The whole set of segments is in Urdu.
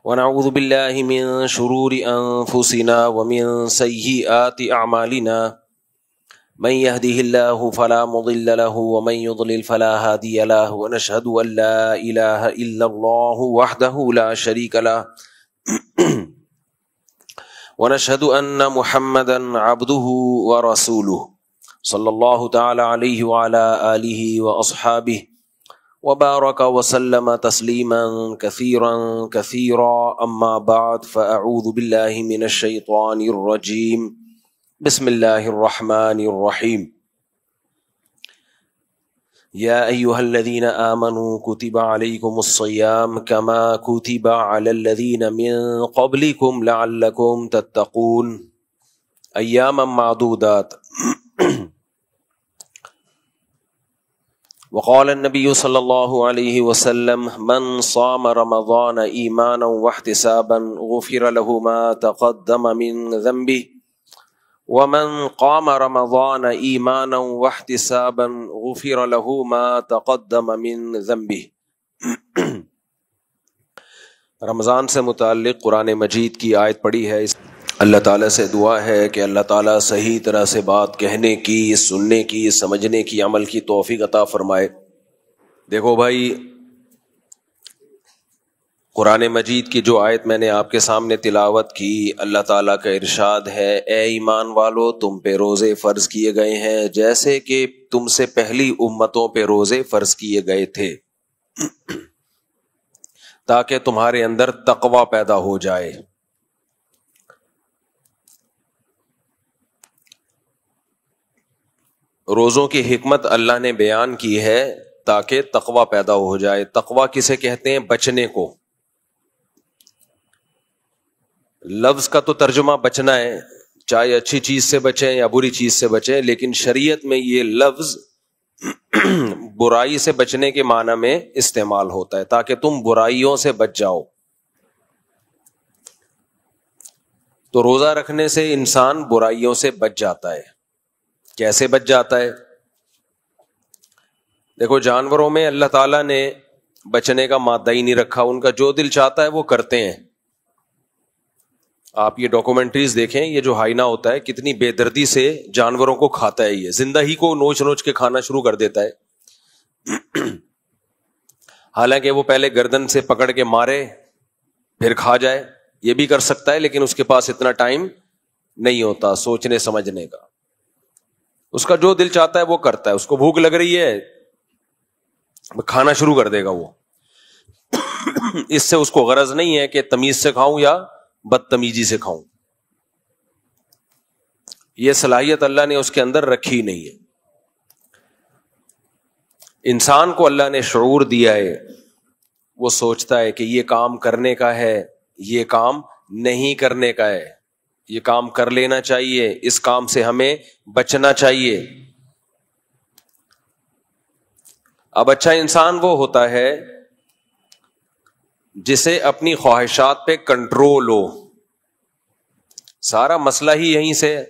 ونعوذ بالله من شرور أنفسنا ومن سيئات أعمالنا من يهده الله فلا مضل له ومن يضلل فلا هادي له ونشهد أن لا إله إلا الله وحده لا شريك له ونشهد أن محمدا عبده ورسوله صلى الله تعالى عليه وعلى آله وأصحابه وبارك وسلم تسليما كثيرا كثيرا أما بعد فأعوذ بالله من الشيطان الرجيم بسم الله الرحمن الرحيم يا أيها الذين آمنوا كتب عليكم الصيام كما كتب على الذين من قبلكم لعلكم تتقون أياما معدودات وقال النبي صلى الله عليه وسلم من صام رمضان إيمانا واحتسابا غفر له ما تقدم من ذنبه ومن قام رمضان ایمانا واحتسابا غفر له ما تقدم من ذنبه۔ رمضان سے متعلق قرآن مجید کی آیت پڑھی ہے۔ اللہ تعالیٰ سے دعا ہے کہ اللہ تعالیٰ صحیح طرح سے بات کہنے کی، سننے کی، سمجھنے کی، عمل کی توفیق عطا فرمائے۔ دیکھو بھائی، قرآن مجید کی جو آیت میں نے آپ کے سامنے تلاوت کی، اللہ تعالیٰ کا ارشاد ہے، اے ایمان والو تم پہ روزے فرض کیے گئے ہیں جیسے کہ تم سے پہلی امتوں پہ روزے فرض کیے گئے تھے، تاکہ تمہارے اندر تقوی پیدا ہو جائے۔ روزوں کی حکمت اللہ نے بیان کی ہے تاکہ تقوی پیدا ہو جائے۔ تقوی کسے کہتے ہیں؟ بچنے کو۔ لفظ کا تو ترجمہ بچنا ہے، چاہے اچھی چیز سے بچیں یا بری چیز سے بچیں، لیکن شریعت میں یہ لفظ برائی سے بچنے کے معنی میں استعمال ہوتا ہے، تاکہ تم برائیوں سے بچ جاؤ۔ تو روزہ رکھنے سے انسان برائیوں سے بچ جاتا ہے۔ کیسے بچ جاتا ہے؟ دیکھو، جانوروں میں اللہ تعالیٰ نے بچنے کا مادہ ہی نہیں رکھا، ان کا جو دل چاہتا ہے وہ کرتے ہیں۔ آپ یہ ڈاکومنٹریز دیکھیں، یہ جو ہائنا ہوتا ہے کتنی بے دردی سے جانوروں کو کھاتا ہے، یہ زندہ ہی کو نوچ نوچ کے کھانا شروع کر دیتا ہے۔ حالانکہ وہ پہلے گردن سے پکڑ کے مارے پھر کھا جائے، یہ بھی کر سکتا ہے، لیکن اس کے پاس اتنا ٹائم نہیں ہوتا سوچنے سمجھنے کا۔ اس کا جو دل چاہتا ہے وہ کرتا ہے، اس کو بھوک لگ رہی ہے کھانا شروع کر دے گا وہ۔ اس سے اس کو غرض نہیں ہے کہ تمیز سے کھاؤں یا بدتمیزی سے کھاؤں، یہ صلاحیت اللہ نے اس کے اندر رکھی نہیں ہے۔ انسان کو اللہ نے شعور دیا ہے، وہ سوچتا ہے کہ یہ کام کرنے کا ہے، یہ کام نہیں کرنے کا ہے، یہ کام کر لینا چاہیے، اس کام سے ہمیں بچنا چاہیے۔ اب اچھا انسان وہ ہوتا ہے جسے اپنی خواہشات پہ کنٹرول ہو۔ سارا مسئلہ ہی یہیں سے ہے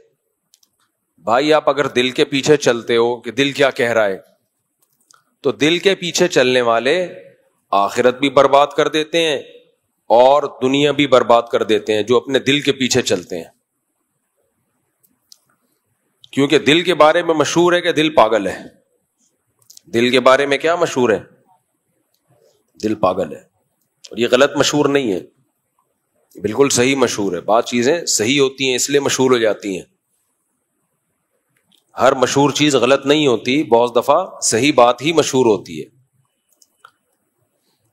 بھائی۔ آپ اگر دل کے پیچھے چلتے ہو کہ دل کیا کہہ رہا ہے، تو دل کے پیچھے چلنے والے آخرت بھی برباد کر دیتے ہیں اور دنیا بھی برباد کر دیتے ہیں، جو اپنے دل کے پیچھے چلتے ہیں۔ کیونکہ دل کے بارے میں مشہور ہے کہ دل پاگل ہے۔ دل کے بارے میں کیا مشہور ہے؟ دل پاگل ہے۔ اور یہ غلط مشہور نہیں ہے، بالکل صحیح مشہور ہے۔ بعض چیزیں صحیح ہوتی ہیں اس لیے مشہور ہو جاتی ہیں، ہر مشہور چیز غلط نہیں ہوتی، بعض دفعہ صحیح بات ہی مشہور ہوتی ہے۔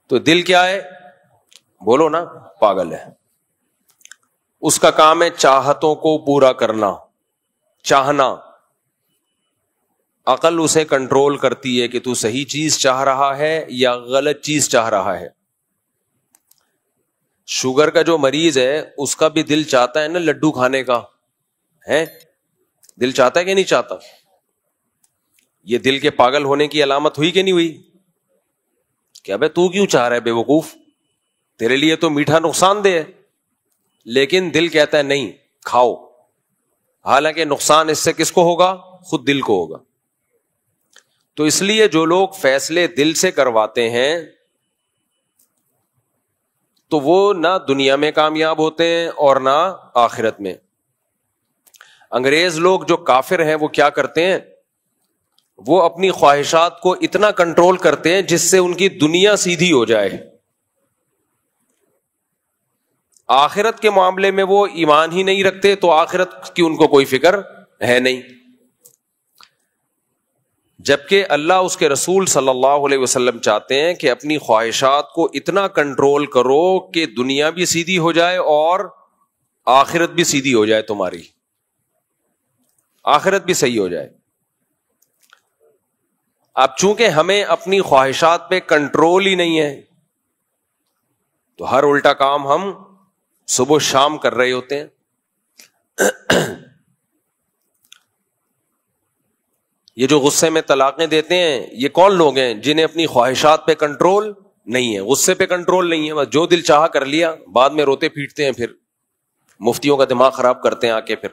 تو دل کیا ہے؟ بولو نا، پاگل ہے۔ اس کا کام ہے چاہتوں کو پورا کرنا، چاہنا۔ عقل اسے کنٹرول کرتی ہے کہ تو صحیح چیز چاہ رہا ہے یا غلط چیز چاہ رہا ہے۔ شوگر کا جو مریض ہے اس کا بھی دل چاہتا ہے نا لڈو کھانے کا، ہے؟ دل چاہتا ہے کہ نہیں چاہتا؟ یہ دل کے پاگل ہونے کی علامت ہوئی کہ نہیں ہوئی؟ کہ ابے تو کیوں چاہ رہا ہے بے وقوف، تیرے لیے تو میٹھا نقصان دہ ہے، لیکن دل کہتا ہے نہیں کھاؤ، حالانکہ نقصان اس سے کس کو ہوگا؟ خود دل کو ہوگا۔ تو اس لیے جو لوگ فیصلے دل سے کرواتے ہیں تو وہ نہ دنیا میں کامیاب ہوتے ہیں اور نہ آخرت میں. انگریز لوگ جو کافر ہیں وہ کیا کرتے ہیں, وہ اپنی خواہشات کو اتنا کنٹرول کرتے ہیں جس سے ان کی دنیا سیدھی ہو جائے. آخرت کے معاملے میں وہ ایمان ہی نہیں رکھتے, تو آخرت کی ان کو کوئی فکر ہے نہیں. جبکہ اللہ اس کے رسول صلی اللہ علیہ وسلم چاہتے ہیں کہ اپنی خواہشات کو اتنا کنٹرول کرو کہ دنیا بھی سیدھی ہو جائے اور آخرت بھی سیدھی ہو جائے, تمہاری آخرت بھی صحیح ہو جائے. اب چونکہ ہمیں اپنی خواہشات پہ کنٹرول ہی نہیں ہے, تو ہر الٹا کام ہم صبح شام کر رہے ہوتے ہیں. یہ جو غصے میں طلاقیں دیتے ہیں, یہ کون لوگ ہیں جنہیں اپنی خواہشات پہ کنٹرول نہیں ہے, غصے پہ کنٹرول نہیں ہے, بس جو دل چاہا کر لیا, بعد میں روتے پیٹتے ہیں, پھر مفتیوں کا دماغ خراب کرتے ہیں آ کے, پھر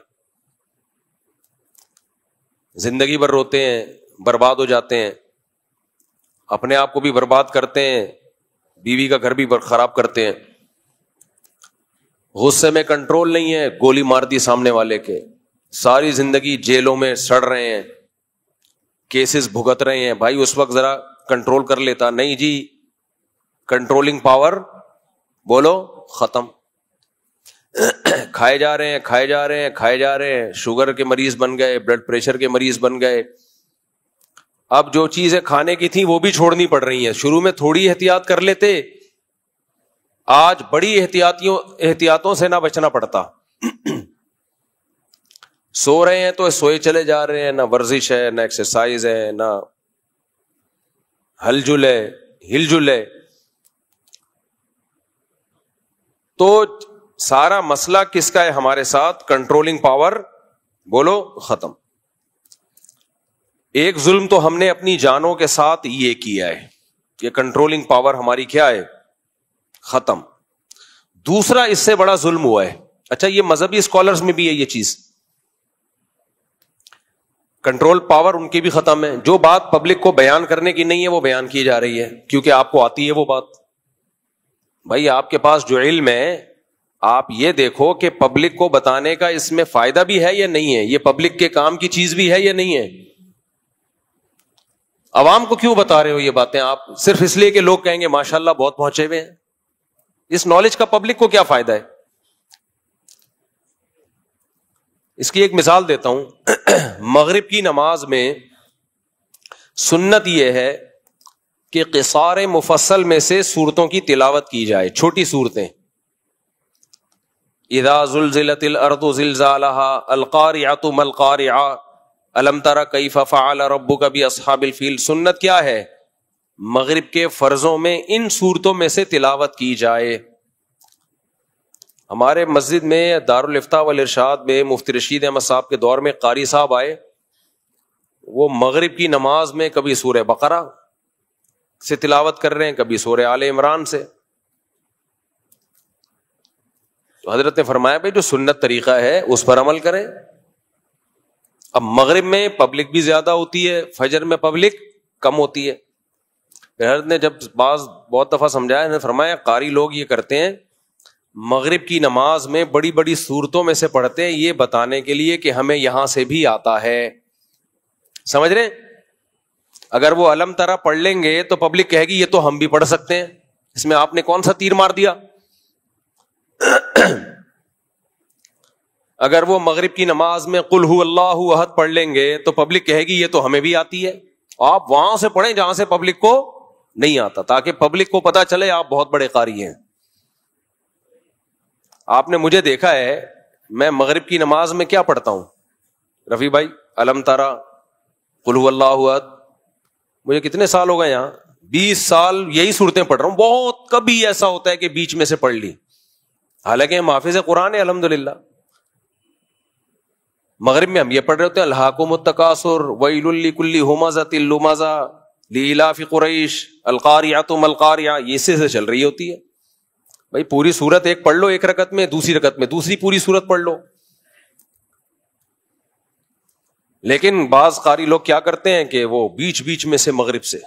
زندگی بھر روتے ہیں, برباد ہو جاتے ہیں, اپنے آپ کو بھی برباد کرتے ہیں, بیوی کا گھر بھی خراب کرتے ہیں. غصے میں کنٹرول نہیں ہے, گولی مار دی سامنے والے کے, ساری زندگی جیلوں میں سڑ رہے ہیں, کیسز بھگت رہے ہیں. بھائی اس وقت ذرا کنٹرول کر لیتا, نہیں جی, کنٹرولنگ پاور بولو ختم. کھائے جا رہے ہیں, کھائے جا رہے ہیں, کھائے جا رہے ہیں, شوگر کے مریض بن گئے, بلڈ پریشر کے مریض بن گئے. اب جو چیزیں کھانے کی تھیں وہ بھی چھوڑنی پڑ رہی ہیں. شروع میں تھوڑی احتیاط کر لیتے, آج بڑی احتیاطوں سے نہ بچنا پڑتا. سو رہے ہیں تو سوئے چلے جا رہے ہیں, نہ ورزش ہے, نہ ایکسرسائز ہے, نہ ہل جل ہے. تو سارا مسئلہ کس کا ہے ہمارے ساتھ؟ کنٹرولنگ پاور بولو ختم. ایک ظلم تو ہم نے اپنی جانوں کے ساتھ یہ کیا ہے, یہ کنٹرولنگ پاور ہماری کیا ہے؟ ختم. دوسرا اس سے بڑا ظلم ہوا ہے. اچھا, یہ مذہبی اسکالرز میں بھی ہے یہ چیز, کنٹرول پاور ان کی بھی ختم ہے. جو بات پبلک کو بیان کرنے کی نہیں ہے وہ بیان کی جا رہی ہے, کیونکہ آپ کو آتی ہے وہ بات. بھائی آپ کے پاس جو علم ہے, آپ یہ دیکھو کہ پبلک کو بتانے کا اس میں فائدہ بھی ہے یا نہیں ہے, یہ پبلک کے کام کی چیز بھی ہے یا نہیں ہے. عوام کو کیوں بتا رہے ہو یہ باتیں آپ؟ صرف اس لیے کہ لوگ کہیں گے ماشاءاللہ بہت پہنچے ہوئے ہیں. اس نالج کا پبلک کو کیا فائدہ ہے؟ اس کی ایک مثال دیتا ہوں. مغرب کی نماز میں سنت یہ ہے کہ قصار مفصل میں سے سورتوں کی تلاوت کی جائے, چھوٹی صورتیں. اذا زلزلت الارض زلزالها, القارعۃ ما القارعۃ, الم تر کیف فعل ربک باصحاب الفیل. سنت کیا ہے؟ مغرب کے فرضوں میں ان صورتوں میں سے تلاوت کی جائے. ہمارے مسجد میں دارالافتاء والارشاد میں مفتی رشید احمد صاحب کے دور میں قاری صاحب آئے, وہ مغرب کی نماز میں کبھی سورہ بقرہ سے تلاوت کر رہے ہیں, کبھی سورہ آل عمران سے. تو حضرت نے فرمایا بھائی جو سنت طریقہ ہے اس پر عمل کریں. اب مغرب میں پبلک بھی زیادہ ہوتی ہے, فجر میں پبلک کم ہوتی ہے. پھر حضرت نے جب بہت دفعہ سمجھایا, نے فرمایا قاری لوگ یہ کرتے ہیں, مغرب کی نماز میں بڑی بڑی صورتوں میں سے پڑھتے ہیں یہ بتانے کے لیے کہ ہمیں یہاں سے بھی آتا ہے. سمجھ رہے ہیں؟ اگر وہ علم ترا پڑھ لیں گے تو پبلک کہے گی یہ تو ہم بھی پڑھ سکتے ہیں, اس میں آپ نے کون سا تیر مار دیا. اگر وہ مغرب کی نماز میں قل ہو اللہ احد پڑھ لیں گے تو پبلک کہے گی یہ تو ہمیں بھی آتی ہے. آپ وہاں سے پڑھیں جہاں سے پبلک کو نہیں آتا, تاکہ پبلک کو پتا چلے آپ بہت بڑے قاری ہیں. آپ نے مجھے دیکھا ہے, میں مغرب کی نماز میں کیا پڑھتا ہوں رفیع بھائی؟ علم ترا, قل هو اللہ احد. مجھے کتنے سال ہو گئے یہاں؟ 20 سال یہی صورتیں پڑھ رہا ہوں. بہت کبھی ایسا ہوتا ہے کہ بیچ میں سے پڑھ لی, حالانکہ ہم حافظ قرآن ہے الحمدللہ. مغرب میں ہم یہ پڑھ رہے ہوتے ہیں الہاکم التکاثر ویل لکل ہمزۃ لمزہ لإلاف قریش القاریعۃ ما القاریعۃ, یہ سے چل رہی ہوتی ہے. بھائی پوری سورت ایک پڑھ لو ایک رکعت میں, دوسری رکعت میں دوسری پوری سورت پڑھ لو. لیکن بعض قاری لوگ کیا کرتے ہیں کہ وہ بیچ بیچ میں سے مغرب سے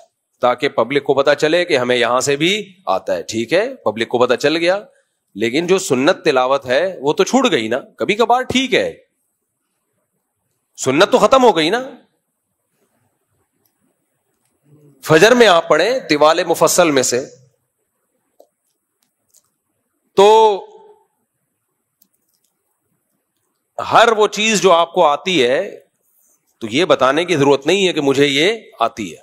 تاکہ پبلک کو پتا چلے کہ ہمیں یہاں سے بھی آتا ہے. ٹھیک ہے, پبلک کو پتا چل گیا, لیکن جو سنت تلاوت ہے وہ تو چھوٹ گئی نا. کبھی کبھار ٹھیک ہے, سنت تو ختم ہو گئی نا. فجر میں آپ پڑھیں طوال مفصل میں سے, تو ہر وہ چیز جو آپ کو آتی ہے تو یہ بتانے کی ضرورت نہیں ہے کہ مجھے یہ آتی ہے.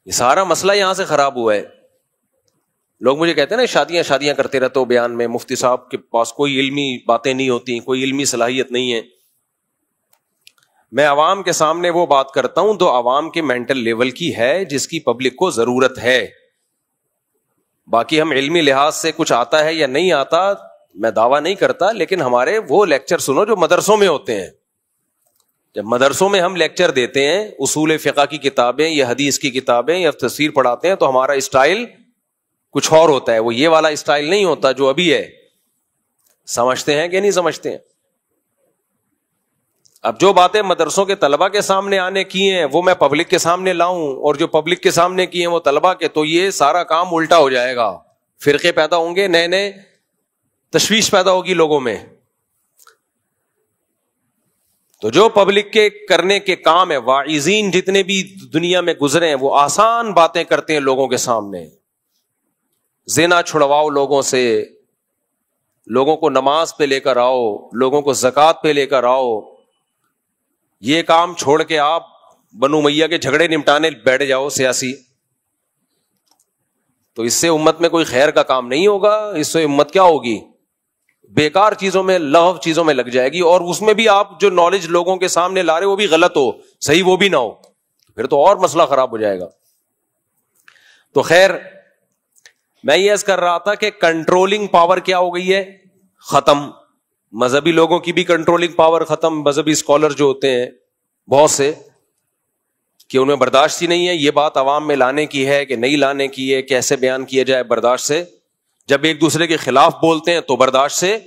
یہ سارا مسئلہ یہاں سے خراب ہوا ہے. لوگ مجھے کہتے ہیں نا شادیاں کرتے رہتے ہو بیان میں, مفتی صاحب کے پاس کوئی علمی باتیں نہیں ہوتی, کوئی علمی صلاحیت نہیں ہے. میں عوام کے سامنے وہ بات کرتا ہوں جو عوام کے مینٹل لیول کی ہے, جس کی پبلک کو ضرورت ہے. باقی ہم علمی لحاظ سے کچھ آتا ہے یا نہیں آتا میں دعویٰ نہیں کرتا, لیکن ہمارے وہ لیکچر سنو جو مدرسوں میں ہوتے ہیں. جب مدرسوں میں ہم لیکچر دیتے ہیں, اصول فقہ کی کتابیں یا حدیث کی کتابیں یا تفسیر پڑھاتے ہیں, تو ہمارا اسٹائل کچھ اور ہوتا ہے. وہ یہ والا اسٹائل نہیں ہوتا جو ابھی ہے. سمجھتے ہیں کہ نہیں سمجھتے ہیں؟ اب جو باتیں مدرسوں کے طلبہ کے سامنے آنے کی ہیں وہ میں پبلک کے سامنے لاؤں, اور جو پبلک کے سامنے کی ہیں وہ طلبہ کے, تو یہ سارا کام الٹا ہو جائے گا. فرقے پیدا ہوں گے, نئے نئے تشویش پیدا ہوگی لوگوں میں. تو جو پبلک کے کرنے کے کام ہے, واعظین جتنے بھی دنیا میں گزرے ہیں وہ آسان باتیں کرتے ہیں لوگوں کے سامنے. زنا چھڑواؤ لوگوں سے, لوگوں کو نماز پہ لے کر آؤ, لوگوں کو زکوٰۃ پہ لے کر آؤ. یہ کام چھوڑ کے آپ بنو امیہ کے جھگڑے نمٹانے بیٹھ جاؤ سیاسی, تو اس سے امت میں کوئی خیر کا کام نہیں ہوگا. اس سے امت کیا ہوگی؟ بیکار چیزوں میں, لغو چیزوں میں لگ جائے گی. اور اس میں بھی آپ جو نالج لوگوں کے سامنے لا رہے وہ بھی غلط ہو, صحیح وہ بھی نہ ہو, پھر تو اور مسئلہ خراب ہو جائے گا. تو خیر, میں یہ عرض کر رہا تھا کہ کنٹرولنگ پاور کیا ہو گئی ہے؟ ختم. مذہبی لوگوں کی بھی کنٹرولنگ پاور ختم. مذہبی اسکالر جو ہوتے ہیں بہت سے, کہ ان میں برداشت ہی نہیں ہے. یہ بات عوام میں لانے کی ہے کہ نہیں لانے کی ہے, کیسے بیان کیا جائے برداشت سے. جب ایک دوسرے کے خلاف بولتے ہیں تو برداشت سے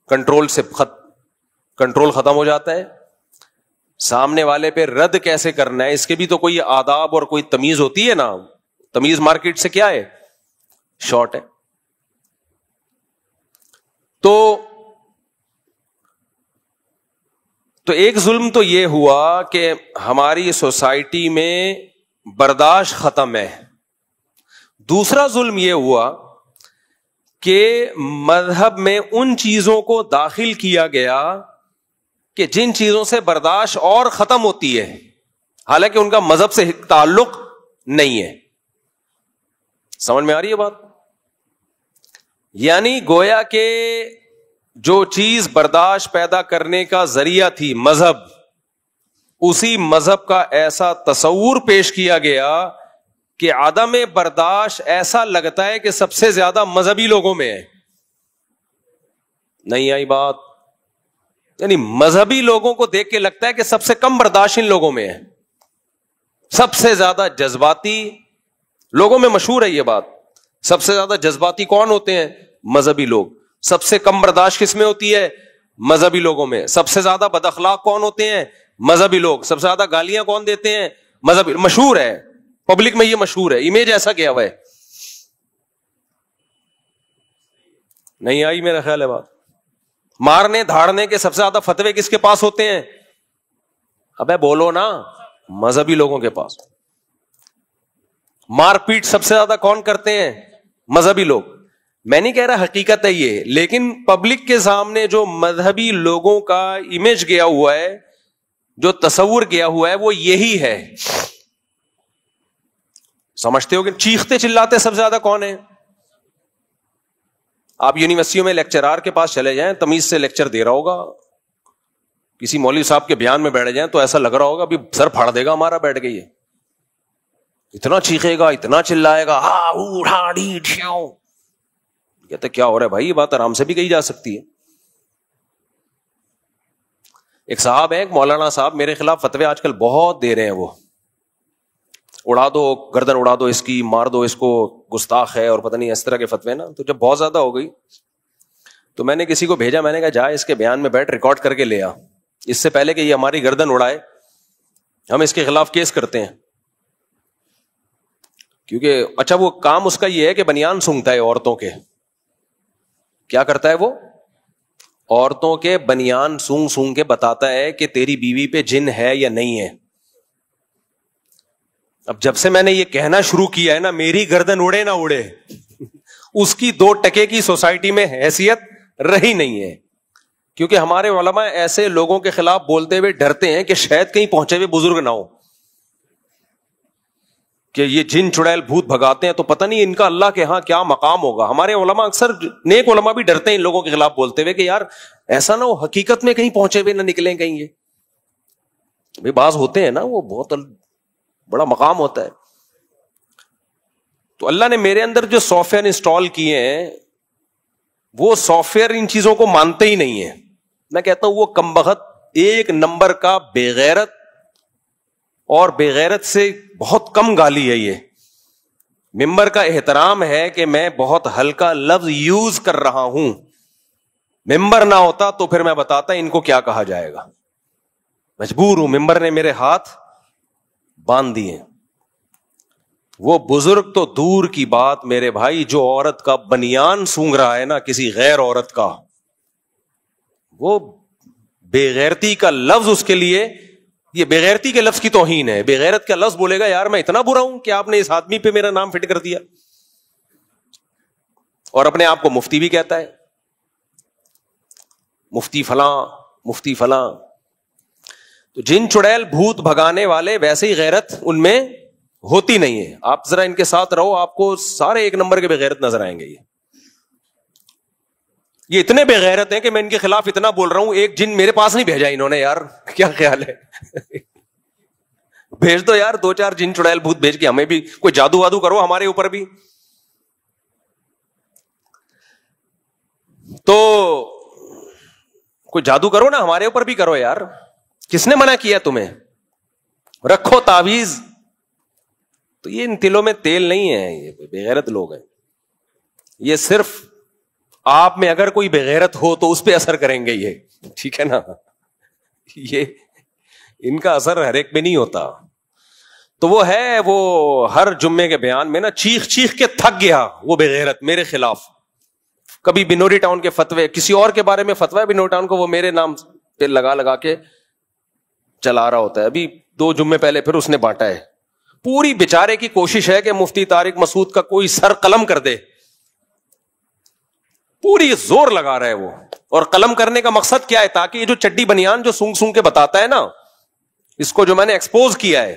کنٹرول ختم ہو جاتا ہے. سامنے والے پہ رد کیسے کرنا ہے اس کے بھی تو کوئی آداب اور کوئی تمیز ہوتی ہے نا. تمیز مارکیٹ سے کیا ہے؟ شارٹ ہے. تو ایک ظلم تو یہ ہوا کہ ہماری سوسائٹی میں برداشت ختم ہے. دوسرا ظلم یہ ہوا کہ مذہب میں ان چیزوں کو داخل کیا گیا کہ جن چیزوں سے برداشت اور ختم ہوتی ہے, حالانکہ ان کا مذہب سے تعلق نہیں ہے. سمجھ میں آ رہی ہے بات؟ یعنی گویا کہ جو چیز برداشت پیدا کرنے کا ذریعہ تھی مذہب, اسی مذہب کا ایسا تصور پیش کیا گیا کہ عدم برداشت ایسا لگتا ہے کہ سب سے زیادہ مذہبی لوگوں میں ہے. نہیں آئی بات؟ یعنی مذہبی لوگوں کو دیکھ کے لگتا ہے کہ سب سے کم برداشت ان لوگوں میں ہے. سب سے زیادہ جذباتی لوگوں میں مشہور ہے یہ بات. سب سے زیادہ جذباتی کون ہوتے ہیں؟ مذہبی لوگ. سب سے کم برداشت کس میں ہوتی ہے؟ مذہبی لوگوں میں. سب سے زیادہ بد اخلاق کون ہوتے ہیں؟ مذہبی لوگ. سب سے زیادہ گالیاں کون دیتے ہیں؟ مذہبی. مشہور ہے پبلک میں, یہ مشہور ہے, امیج ایسا کیا ہوا ہے. نہیں آئی میرا خیال ہے بات. مارنے دھاڑنے کے سب سے زیادہ فتوے کس کے پاس ہوتے ہیں؟ ابے بولو نا, مذہبی لوگوں کے پاس. مار پیٹ سب سے زیادہ کون کرتے ہیں؟ مذہبی لوگ. میں نہیں کہہ رہا حقیقت ہے یہ, لیکن پبلک کے سامنے جو مذہبی لوگوں کا امیج گیا ہوا ہے, جو تصور گیا ہوا ہے, وہ یہی ہے. سمجھتے ہو کہ چیختے چلاتے سب سے زیادہ کون ہے؟ آپ یونیورسٹیوں میں لیکچرار کے پاس چلے جائیں, تمیز سے لیکچر دے رہا ہوگا, کسی مولوی صاحب کے بیان میں بیٹھ جائیں تو ایسا لگ رہا ہوگا ابھی سر پھاڑ دے گا ہمارا بیٹھ گئی ہے. اتنا چیخے گا, اتنا چلائے گا, کہتے کیا ہو رہا ہے بھائی, یہ بات آرام سے بھی کہی جا سکتی ہے. ایک صاحب ہے, ایک مولانا صاحب, میرے خلاف فتوے آج کل بہت دے رہے ہیں. وہ اڑا دو گردن, اڑا دو اس کی, مار دو اس کو, گستاخ ہے, اور پتہ نہیں اس طرح کے فتوے نا. تو جب بہت زیادہ ہو گئی تو میں نے کسی کو بھیجا, میں نے کہا جا اس کے بیان میں بیٹھ ریکارڈ کر کے لے آ, اس سے پہلے کہ یہ ہماری گردن اڑائے ہم اس کے خلاف کیس کرتے ہیں. کیونکہ اچھا وہ کام اس کا یہ ہے کہ بنیان سونگتا ہے عورتوں کے. کیا کرتا ہے وہ؟ عورتوں کے بنیان سونگ سونگ کے بتاتا ہے کہ تیری بیوی پہ جن ہے یا نہیں ہے. اب جب سے میں نے یہ کہنا شروع کیا ہے نا میری گردن اڑے نہ اڑے, اس کی 2 ٹکے کی سوسائٹی میں حیثیت رہی نہیں ہے. کیونکہ ہمارے علماء ایسے لوگوں کے خلاف بولتے ہوئے ڈرتے ہیں کہ شاید کہیں پہنچے ہوئے بزرگ نہ ہو, کہ یہ جن چڑیل بھوت بھگاتے ہیں تو پتہ نہیں ان کا اللہ کے ہاں کیا مقام ہوگا. ہمارے علماء اکثر نیک علماء بھی ڈرتے ہیں ان لوگوں کے خلاف بولتے ہوئے کہ یار ایسا نہ ہو حقیقت میں کہیں پہنچے ہوئے نہ نکلیں کہیں. یہ بعض ہوتے ہیں نا وہ بہت بڑا مقام ہوتا ہے. تو اللہ نے میرے اندر جو سافٹ ویئر انسٹال کیے ہیں وہ سافٹ ویئر ان چیزوں کو مانتے ہی نہیں ہیں. میں کہتا ہوں وہ کمبخت 1 نمبر کا بے غیرت, اور بے غیرت سے بہت کم گالی ہے. یہ ممبر کا احترام ہے کہ میں بہت ہلکا لفظ یوز کر رہا ہوں. ممبر نہ ہوتا تو پھر میں بتاتا ان کو کیا کہا جائے گا. مجبور ہوں, ممبر نے میرے ہاتھ باندھ دیے. وہ بزرگ تو دور کی بات میرے بھائی, جو عورت کا بنیان سونگ رہا ہے نا کسی غیر عورت کا, وہ بے غیرتی کا لفظ اس کے لیے, یہ بے غیرتی کے لفظ کی توہین ہے. بے غیرت کا لفظ بولے گا یار میں اتنا برا ہوں کہ آپ نے اس آدمی پہ میرا نام فٹ کر دیا, اور اپنے آپ کو مفتی بھی کہتا ہے, مفتی فلاں مفتی فلاں. تو جن چڑیل بھوت بھگانے والے ویسے ہی غیرت ان میں ہوتی نہیں ہے. آپ ذرا ان کے ساتھ رہو, آپ کو سارے 1 نمبر کے بے غیرت نظر آئیں گے. یہ اتنے بے غیرت ہیں کہ میں ان کے خلاف اتنا بول رہا ہوں, ایک جن میرے پاس نہیں بھیجا انہوں نے. یار کیا خیال ہے, بھیج دو یار 2-4 جن چڑیل بھوت بھیج کے ہمیں بھی کوئی جادو وادو کرو ہمارے اوپر بھی. تو کوئی جادو کرو نا ہمارے اوپر بھی کرو یار. کس نے منع کیا تمہیں؟ رکھو تعویذ. تو یہ ان تلوں میں تیل نہیں ہے, یہ بے غیرت لوگ ہیں. یہ صرف آپ میں اگر کوئی بے غیرت ہو تو اس پہ اثر کریں گے یہ, ٹھیک ہے نا. یہ ان کا اثر ہر ایک پہ نہیں ہوتا. تو وہ ہے, وہ ہر جمعے کے بیان میں نا چیخ چیخ کے تھک گیا وہ بے غیرت میرے خلاف. کبھی بنوری ٹاؤن کے فتوے, کسی اور کے بارے میں فتویٰ بنوری ٹاؤن کو وہ میرے نام پہ لگا لگا کے چلا رہا ہوتا ہے. ابھی 2 جمعے پہلے پھر اس نے بانٹا ہے. پوری بیچارے کی کوشش ہے کہ مفتی طارق مسعود کا کوئی سر قلم کر دے, پوری زور لگا رہا ہے وہ. اور قلم کرنے کا مقصد کیا ہے؟ تاکہ یہ جو چڈی بنیان جو سونگ سونگ کے بتاتا ہے نا, اس کو جو میں نے ایکسپوز کیا ہے,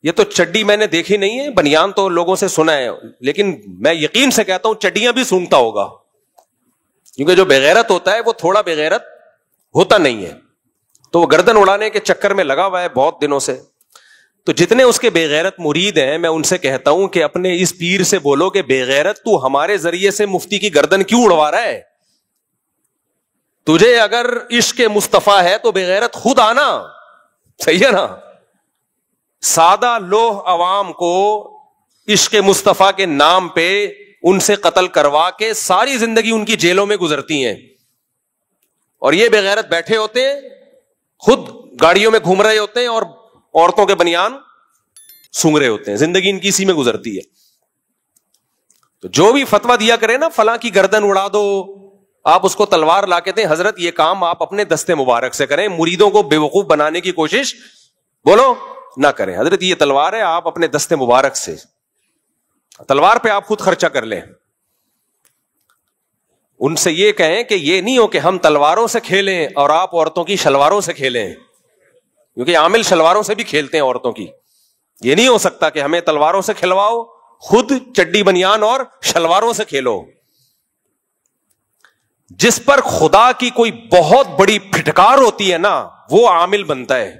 یہ تو چڈی میں نے دیکھی نہیں ہے, بنیان تو لوگوں سے سنا ہے, لیکن میں یقین سے کہتا ہوں چڈیاں بھی سونگتا ہوگا. کیونکہ جو بے غیرت ہوتا ہے وہ تھوڑا بے غیرت ہوتا نہیں ہے. تو وہ گردن اڑانے کے چکر میں لگا ہوا ہے بہت دنوں سے. تو جتنے اس کے بے غیرت مرید ہیں میں ان سے کہتا ہوں کہ اپنے اس پیر سے بولو کہ بے غیرت تو ہمارے ذریعے سے مفتی کی گردن کیوں اڑوا رہا ہے؟ تجھے اگر عشق مصطفیٰ ہے تو بے غیرت خود آنا. صحیح ہے نا. سادہ لوہ عوام کو عشق مصطفیٰ کے نام پہ ان سے قتل کروا کے ساری زندگی ان کی جیلوں میں گزرتی ہیں, اور یہ بے غیرت بیٹھے ہوتے ہیں خود گاڑیوں میں گھوم رہے ہوتے ہیں اور عورتوں کے بنیان سونگ رہے ہوتے ہیں. زندگی ان کی اسی میں گزرتی ہے. تو جو بھی فتویٰ دیا کرے نا فلاں کی گردن اڑا دو, آپ اس کو تلوار لا کے دیں. حضرت یہ کام آپ اپنے دستے مبارک سے کریں, مریدوں کو بے وقوف بنانے کی کوشش بولو نہ کریں. حضرت یہ تلوار ہے, آپ اپنے دستے مبارک سے تلوار پہ آپ خود خرچہ کر لیں. ان سے یہ کہیں کہ یہ نہیں ہو کہ ہم تلواروں سے کھیلیں اور آپ عورتوں کی شلواروں سے کھیلیں, کیونکہ عامل شلواروں سے بھی کھیلتے ہیں عورتوں کی. یہ نہیں ہو سکتا کہ ہمیں تلواروں سے کھلواؤ, خود چڈی بنیان اور شلواروں سے کھیلو. جس پر خدا کی کوئی بہت بڑی پھٹکار ہوتی ہے نا وہ عامل بنتا ہے.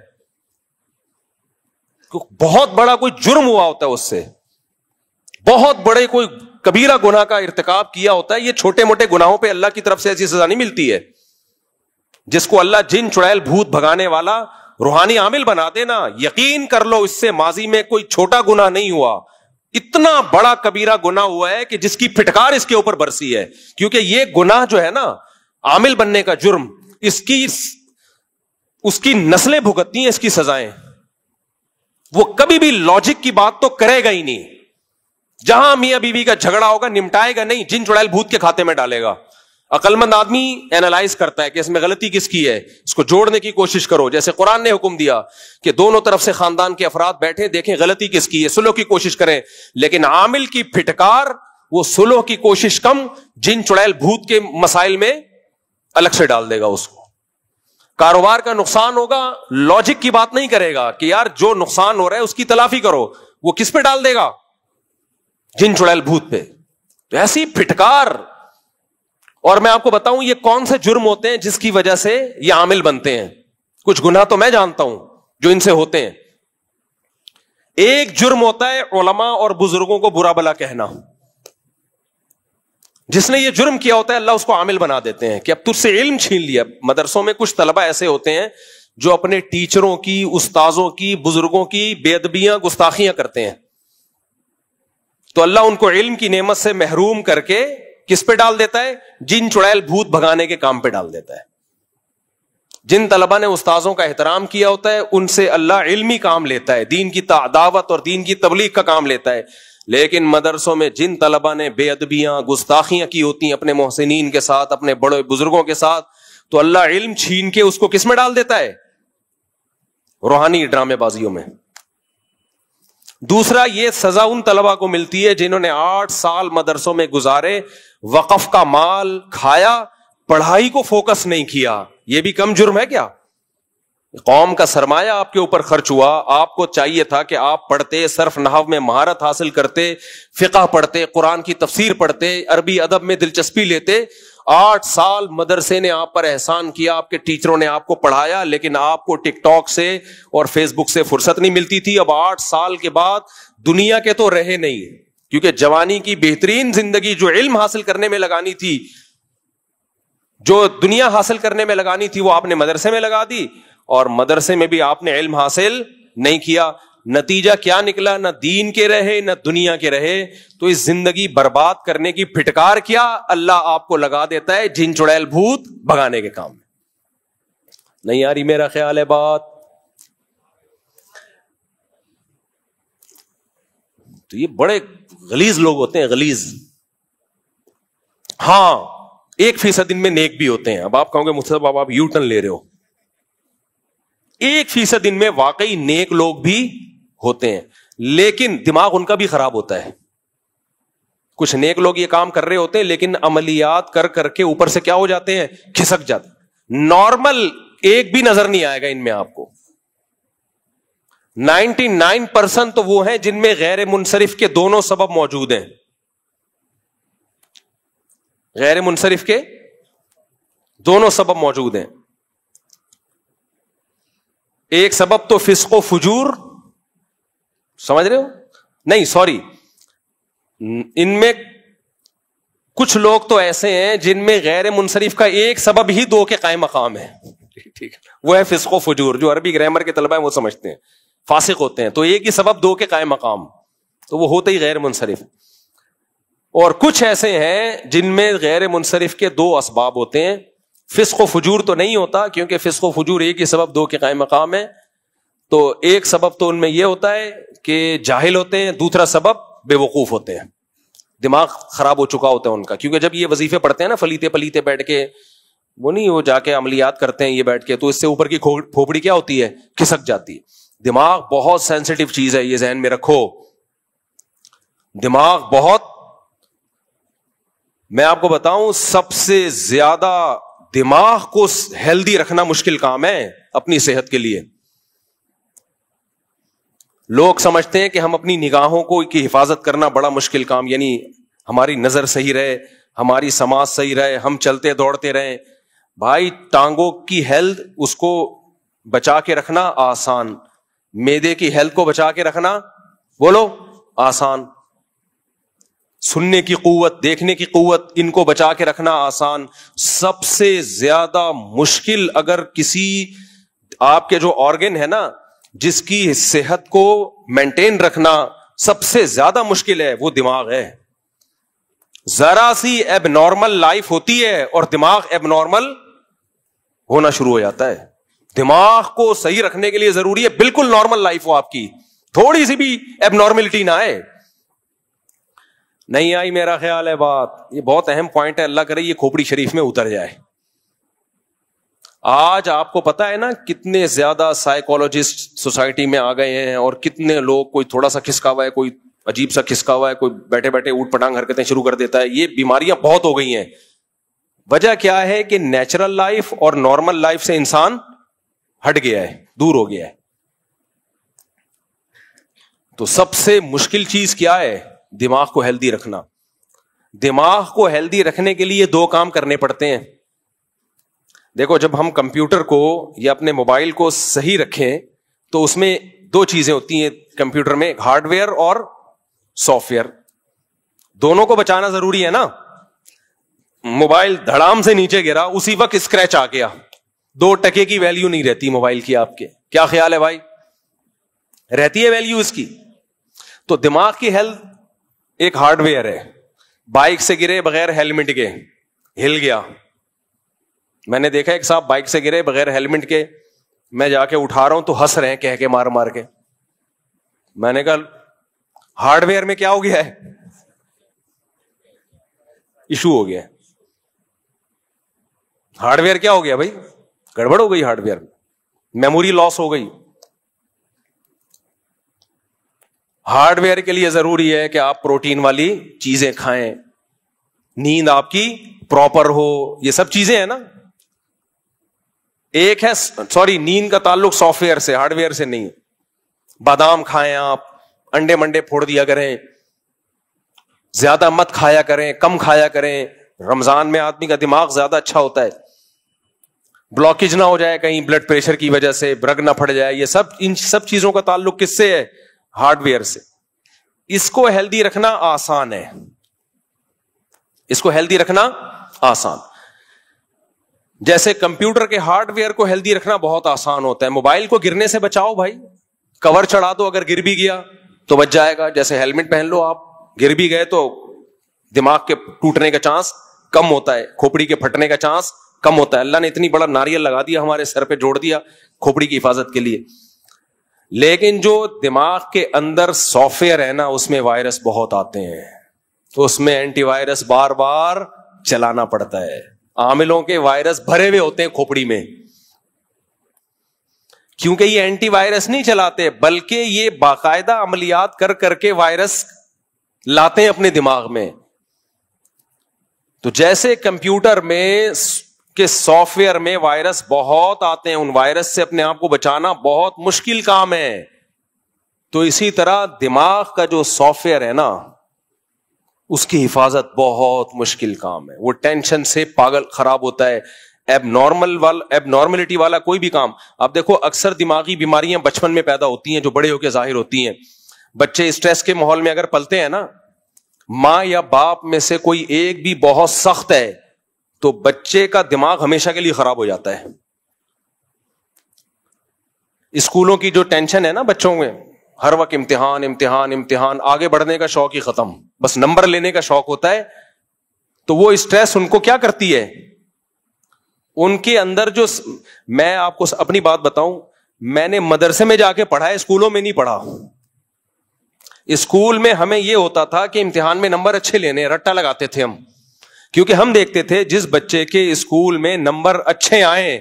بہت بڑا کوئی جرم ہوا ہوتا ہے, اس سے بہت بڑے کوئی کبیرہ گناہ کا ارتکاب کیا ہوتا ہے. یہ چھوٹے موٹے گناہوں پہ اللہ کی طرف سے ایسی سزا نہیں ملتی ہے. جس کو اللہ جن چڑیل بھوت بھگانے والا روحانی عامل بنا دے نا, یقین کر لو اس سے ماضی میں کوئی چھوٹا گناہ نہیں ہوا, اتنا بڑا کبیرہ گناہ ہوا ہے کہ جس کی پھٹکار اس کے اوپر برسی ہے. کیونکہ یہ گناہ جو ہے نا عامل بننے کا جرم, اس کی نسلیں بھگتتی ہیں اس کی سزائیں. وہ کبھی بھی لاجک کی بات تو کرے گا ہی نہیں. جہاں میاں بیوی کا جھگڑا ہوگا نمٹائے گا نہیں, جن چڑیل بھوت کے کھاتے میں ڈالے گا. عقل مند آدمی اینالائز کرتا ہے کہ اس میں غلطی کس کی ہے, اس کو جوڑنے کی کوشش کرو. جیسے قرآن نے حکم دیا کہ دونوں طرف سے خاندان کے افراد بیٹھے, دیکھیں غلطی کس کی ہے, صلح کی کوشش کریں. لیکن عامل کی پھٹکار وہ صلح کی کوشش کم, جن چڑیل بھوت کے مسائل میں الگ سے ڈال دے گا اس کو. کاروبار کا نقصان ہوگا, لاجک کی بات نہیں کرے گا کہ یار جو نقصان ہو رہا ہے اس کی تلافی کرو, وہ کس پہ ڈال دے گا, جن چڑیل بھوت پہ. تو ایسی پھٹکار. اور میں آپ کو بتاؤں یہ کون سے جرم ہوتے ہیں جس کی وجہ سے یہ عامل بنتے ہیں. کچھ گناہ تو میں جانتا ہوں جو ان سے ہوتے ہیں. ایک جرم ہوتا ہے علماء اور بزرگوں کو برا بلا کہنا. جس نے یہ جرم کیا ہوتا ہے اللہ اس کو عامل بنا دیتے ہیں کہ اب تجھ سے علم چھین لیا. مدرسوں میں کچھ طلبہ ایسے ہوتے ہیں جو اپنے ٹیچروں کی, استاذوں کی, بزرگوں کی بے ادبیاں, گستاخیاں کرتے ہیں. تو اللہ ان کو علم کی نعمت سے محروم کر کے کس پہ ڈال دیتا ہے, جن چڑیل بھوت بھگانے کے کام پہ ڈال دیتا ہے. جن طلبہ نے استاذوں کا احترام کیا ہوتا ہے ان سے اللہ علمی کام لیتا ہے, دین کی دعوت اور دین کی تبلیغ کا کام لیتا ہے. لیکن مدرسوں میں جن طلبہ نے بے ادبیاں, گستاخیاں کی ہوتی ہیں اپنے محسنین کے ساتھ, اپنے بڑے بزرگوں کے ساتھ, تو اللہ علم چھین کے اس کو کس میں ڈال دیتا ہے, روحانی ڈرامے بازیوں میں. دوسرا, یہ سزا ان طلبہ کو ملتی ہے جنہوں نے 8 سال مدرسوں میں گزارے, وقف کا مال کھایا, پڑھائی کو فوکس نہیں کیا. یہ بھی کم جرم ہے کیا؟ قوم کا سرمایہ آپ کے اوپر خرچ ہوا, آپ کو چاہیے تھا کہ آپ پڑھتے, صرف نحو میں مہارت حاصل کرتے, فقہ پڑھتے, قرآن کی تفسیر پڑھتے, عربی ادب میں دلچسپی لیتے. 8 سال مدرسے نے آپ پر احسان کیا, آپ کے ٹیچروں نے آپ کو پڑھایا, لیکن آپ کو ٹک ٹاک سے اور فیس بک سے فرصت نہیں ملتی تھی. اب 8 سال کے بعد دنیا کے تو رہے نہیں, کیونکہ جوانی کی بہترین زندگی جو علم حاصل کرنے میں لگانی تھی, جو دنیا حاصل کرنے میں لگانی تھی, وہ آپ نے مدرسے میں لگا دی, اور مدرسے میں بھی آپ نے علم حاصل نہیں کیا. نتیجہ کیا نکلا, نہ دین کے رہے نہ دنیا کے رہے. تو اس زندگی برباد کرنے کی پھٹکار کیا اللہ آپ کو لگا دیتا ہے جن چڑیل بھوت بھگانے کے کام میں. نہیں آ رہی میرا خیال ہے بات؟ تو یہ بڑے غلیظ لوگ ہوتے ہیں, غلیظ. ہاں 1% ان میں نیک بھی ہوتے ہیں. اب آپ کہوں گے مجھ سے بابا آپ یو ٹرن لے رہے ہو, 1% ان میں واقعی نیک لوگ بھی ہوتے ہیں, لیکن دماغ ان کا بھی خراب ہوتا ہے. کچھ نیک لوگ یہ کام کر رہے ہوتے ہیں لیکن عملیات کر کر کے اوپر سے کیا ہو جاتے ہیں, کھسک جاتے. نارمل ایک بھی نظر نہیں آئے گا ان میں آپ کو. 99% تو وہ ہیں جن میں غیر منصرف کے دونوں سبب موجود ہیں. غیر منصرف کے دونوں سبب موجود ہیں. ایک سبب تو فسق و فجور, سمجھ رہے ہو؟ نہیں سوری, ان میں کچھ لوگ تو ایسے ہیں جن میں غیر منصرف کا ایک سبب ہی 2 کے قائم مقام ہے. ٹھیک ہے, وہ ہے فسق و فجور. جو عربی گرامر کے طلبہ ہیں وہ سمجھتے ہیں, فاسق ہوتے ہیں. تو ایک ہی سبب 2 کے قائم مقام, تو وہ ہوتے ہی غیر منصرف. اور کچھ ایسے ہیں جن میں غیر منصرف کے 2 اسباب ہوتے ہیں. فسق و فجور تو نہیں ہوتا, کیونکہ فسق و فجور ایک ہی سبب 2 کے قائم مقام ہے. تو ایک سبب تو ان میں یہ ہوتا ہے کہ جاہل ہوتے ہیں, دوسرا سبب بے وقوف ہوتے ہیں, دماغ خراب ہو چکا ہوتا ہے ان کا. کیونکہ جب یہ وظیفے پڑھتے ہیں نا فلیتے پلیتے بیٹھ کے, وہ نہیں وہ جا کے عملیات کرتے ہیں یہ بیٹھ کے, تو اس سے اوپر کی کھوپڑی کیا ہوتی ہے, کھسک جاتی ہے. دماغ بہت سینسیٹیو چیز ہے, یہ ذہن میں رکھو. دماغ بہت, میں آپ کو بتاؤں سب سے زیادہ دماغ کو ہیلدی رکھنا مشکل کام ہے اپنی صحت کے لیے. لوگ سمجھتے ہیں کہ ہم اپنی نگاہوں کو کی حفاظت کرنا بڑا مشکل کام, یعنی ہماری نظر صحیح رہے, ہماری سماج صحیح رہے, ہم چلتے دوڑتے رہیں. بھائی ٹانگوں کی ہیلتھ اس کو بچا کے رکھنا آسان, معدے کی ہیلتھ کو بچا کے رکھنا بولو آسان, سننے کی قوت, دیکھنے کی قوت, ان کو بچا کے رکھنا آسان. سب سے زیادہ مشکل اگر کسی آپ کے جو آرگن ہے نا جس کی صحت کو مینٹین رکھنا سب سے زیادہ مشکل ہے, وہ دماغ ہے. ذرا سی ایب نارمل لائف ہوتی ہے اور دماغ ایب نارمل ہونا شروع ہو جاتا ہے. دماغ کو صحیح رکھنے کے لیے ضروری ہے بالکل نارمل لائف ہو آپ کی, تھوڑی سی بھی ایب نارملٹی نہ آئے. نہیں آئی میرا خیال ہے بات. یہ بہت اہم پوائنٹ ہے, اللہ کرے یہ کھوپڑی شریف میں اتر جائے. آج آپ کو پتا ہے نا کتنے زیادہ سائیکولوجسٹ سوسائٹی میں آ گئے ہیں, اور کتنے لوگ, کوئی تھوڑا سا کھسکا ہوا ہے, کوئی عجیب سا کھسکا ہوا ہے, کوئی بیٹھے بیٹھے اوٹ پٹانگ حرکتیں شروع کر دیتا ہے. یہ بیماریاں بہت ہو گئی ہیں. وجہ کیا ہے کہ نیچرل لائف اور نارمل لائف سے انسان ہٹ گیا ہے, دور ہو گیا ہے. تو سب سے مشکل چیز کیا ہے؟ دماغ کو ہیلدی رکھنا. دماغ کو ہیلدی رکھنے کے لیے 2 کام کرنے پڑتے ہیں. دیکھو, جب ہم کمپیوٹر کو یا اپنے موبائل کو صحیح رکھیں تو اس میں 2 چیزیں ہوتی ہیں کمپیوٹر میں, ہارڈ ویئر اور سافٹ ویئر. دونوں کو بچانا ضروری ہے نا. موبائل دھڑام سے نیچے گرا, اسی وقت اسکریچ آ گیا, 2 ٹکے کی ویلیو نہیں رہتی موبائل کی. آپ کے کیا خیال ہے بھائی؟ رہتی ہے ویلیو اس کی. تو دماغ کی ہیلتھ ایک ہارڈ ویئر ہے. بائک سے گرے بغیر ہیلمٹ کے, ہل گیا. میں نے دیکھا ایک صاحب بائک سے گرے بغیر ہیلمٹ کے, میں جا کے اٹھا رہا ہوں تو ہنس رہے ہیں کہہ کے, مار مار کے. میں نے کہا ہارڈ ویئر میں کیا ہو گیا ہے, ایشو ہو گیا ہے. ہارڈ ویئر کیا ہو گیا بھائی؟ گڑبڑ ہو گئی. ہارڈ ویئر میں میموری لاس ہو گئی. ہارڈ ویئر کے لیے ضروری ہے کہ آپ پروٹین والی چیزیں کھائیں, نیند آپ کی پراپر ہو, یہ سب چیزیں ہیں نا. ایک ہے نیند کا تعلق سافٹ ویئر سے, ہارڈ ویئر سے نہیں. بادام کھائیں آپ, انڈے منڈے پھوڑ دیا کریں, زیادہ مت کھایا کریں, کم کھایا کریں. رمضان میں آدمی کا دماغ زیادہ اچھا ہوتا ہے, بلاکیج نہ ہو جائے کہیں بلڈ پریشر کی وجہ سے, برگ نہ پھٹ جائے. یہ سب, ان سب چیزوں کا تعلق کس سے ہے؟ ہارڈ ویئر سے. اس کو ہیلدی رکھنا آسان ہے, اس کو ہیلدی رکھنا آسان. جیسے کمپیوٹر کے ہارڈ ویئر کو ہیلدی رکھنا بہت آسان ہوتا ہے. موبائل کو گرنے سے بچاؤ بھائی, کور چڑھا دو, اگر گر بھی گیا تو بچ جائے گا. جیسے ہیلمٹ پہن لو, آپ گر بھی گئے تو دماغ کے ٹوٹنے کا چانس کم ہوتا ہے, کھوپڑی کے پھٹنے کا چانس کم ہوتا ہے. اللہ نے اتنی بڑا ناریل لگا دیا ہمارے سر پہ, جوڑ دیا کھوپڑی کی حفاظت کے لیے. لیکن جو دماغ کے اندر سافٹ ویئر ہے نا, اس میں وائرس بہت آتے ہیں, تو اس میں اینٹی وائرس بار بار چلانا پڑتا ہے. عاملوں کے وائرس بھرے ہوئے ہوتے ہیں کھوپڑی میں, کیونکہ یہ اینٹی وائرس نہیں چلاتے, بلکہ یہ باقاعدہ عملیات کر کر کے وائرس لاتے ہیں اپنے دماغ میں. تو جیسے کمپیوٹر میں کہ سافٹ ویئر میں وائرس بہت آتے ہیں, ان وائرس سے اپنے آپ کو بچانا بہت مشکل کام ہے. تو اسی طرح دماغ کا جو سافٹ ویئر ہے نا, اس کی حفاظت بہت مشکل کام ہے. وہ ٹینشن سے پاگل خراب ہوتا ہے. ایب نارملٹی والا کوئی بھی کام آپ دیکھو, اکثر دماغی بیماریاں بچپن میں پیدا ہوتی ہیں جو بڑے ہو کے ظاہر ہوتی ہیں. بچے اسٹریس کے ماحول میں اگر پلتے ہیں نا, ماں یا باپ میں سے کوئی ایک بھی بہت سخت ہے تو بچے کا دماغ ہمیشہ کے لیے خراب ہو جاتا ہے. اسکولوں کی جو ٹینشن ہے نا بچوں میں, ہر وقت امتحان امتحان امتحان, آگے بڑھنے کا شوق ہی ختم, بس نمبر لینے کا شوق ہوتا ہے. تو وہ اسٹریس ان کو کیا کرتی ہے, ان کے اندر جو, میں آپ کو اپنی بات بتاؤں, میں نے مدرسے میں جا کے پڑھا ہے, اسکولوں میں نہیں پڑھا. اسکول میں ہمیں یہ ہوتا تھا کہ امتحان میں نمبر اچھے لینے, رٹا لگاتے تھے ہم, کیونکہ ہم دیکھتے تھے جس بچے کے اسکول میں نمبر اچھے آئیں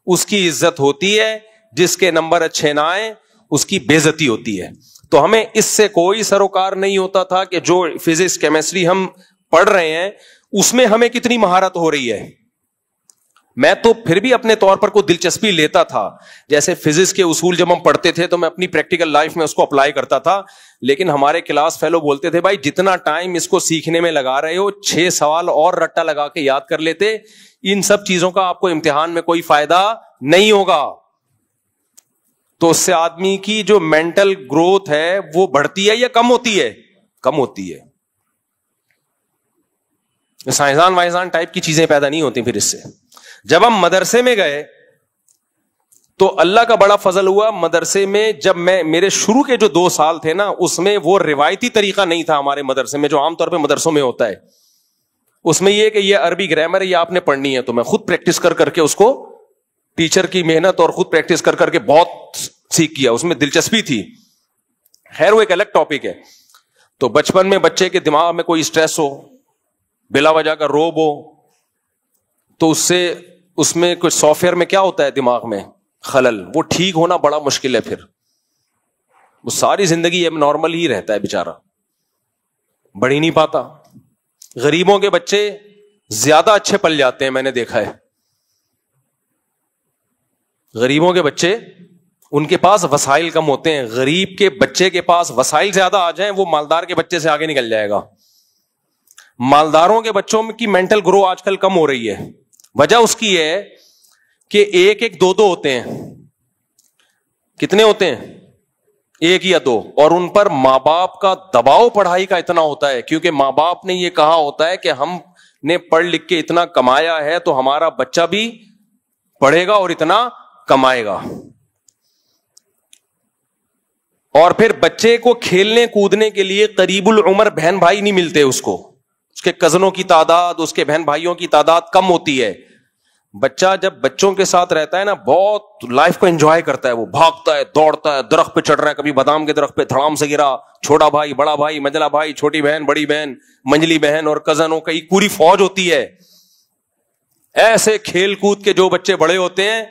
اس کی عزت ہوتی ہے, جس کے نمبر اچھے نہ آئیں اس کی بے عزتی ہوتی ہے. تو ہمیں اس سے کوئی سروکار نہیں ہوتا تھا کہ جو فزکس کیمسٹری ہم پڑھ رہے ہیں اس میں ہمیں کتنی مہارت ہو رہی ہے. میں تو پھر بھی اپنے طور پر کوئی دلچسپی لیتا تھا, جیسے فزکس کے اصول جب ہم پڑھتے تھے تو میں اپنی پریکٹیکل لائف میں اس کو اپلائی کرتا تھا. لیکن ہمارے کلاس فیلو بولتے تھے بھائی جتنا ٹائم اس کو سیکھنے میں لگا رہے ہو 6 سوال اور رٹا لگا کے یاد کر لیتے, ان سب چیزوں کا آپ کو امتحان میں کوئی فائدہ نہیں ہوگا. تو اس سے آدمی کی جو مینٹل گروتھ ہے وہ بڑھتی ہے یا کم ہوتی ہے؟ کم ہوتی ہے. سائنسدان وائنسدان ٹائپ کی چیزیں پیدا نہیں ہوتی. پھر اس سے جب ہم مدرسے میں گئے تو اللہ کا بڑا فضل ہوا, مدرسے میں جب میرے شروع کے جو 2 سال تھے نا, اس میں وہ روایتی طریقہ نہیں تھا ہمارے مدرسے میں جو عام طور پہ مدرسوں میں ہوتا ہے. اس میں یہ کہ یہ عربی گرامر یہ آپ نے پڑھنی ہے, تو میں خود پریکٹس کر کے اس کو, ٹیچر کی محنت اور خود پریکٹس کر کے بہت سیکھ کیا, اس میں دلچسپی تھی. خیر وہ ایک الگ ٹاپک ہے. تو بچپن میں بچے کے دماغ میں کوئی اسٹریس ہو, بلا وجہ کا روب ہو, تو اس میں کچھ سافٹ ویئر میں کیا ہوتا ہے دماغ میں خلل, وہ ٹھیک ہونا بڑا مشکل ہے. پھر وہ ساری زندگی اب نارمل ہی رہتا ہے بیچارہ, بڑھ ہی نہیں پاتا. غریبوں کے بچے زیادہ اچھے پل جاتے ہیں, میں نے دیکھا ہے. غریبوں کے بچے, ان کے پاس وسائل کم ہوتے ہیں. غریب کے بچے کے پاس وسائل زیادہ آ جائیں, وہ مالدار کے بچے سے آگے نکل جائے گا. مالداروں کے بچوں کی مینٹل گرو آج کل کم ہو رہی ہے. وجہ اس کی ہے کہ ایک ایک دو دو ہوتے ہیں. کتنے ہوتے ہیں؟ ایک یا دو. اور ان پر ماں باپ کا دباؤ پڑھائی کا اتنا ہوتا ہے, کیونکہ ماں باپ نے یہ کہا ہوتا ہے کہ ہم نے پڑھ لکھ کے اتنا کمایا ہے تو ہمارا بچہ بھی پڑھے گا اور اتنا کمائے گا. اور پھر بچے کو کھیلنے کودنے کے لیے قریب العمر بہن بھائی نہیں ملتے. اس کے کزنوں کی تعداد, اس کے بہن بھائیوں کی تعداد کم ہوتی ہے. بچہ جب بچوں کے ساتھ رہتا ہے نا, بہت لائف کو انجوائے کرتا ہے. وہ بھاگتا ہے, دوڑتا ہے, درخت پہ چڑھ رہا ہے, کبھی بادام کے درخت پہ دھڑام سے گرا, چھوٹا بھائی, بڑا بھائی, منجلا بھائی, چھوٹی بہن, بڑی بہن, منجلی بہن اور کزنوں کی پوری فوج ہوتی ہے. ایسے کھیل کود کے جو بچے بڑے ہوتے ہیں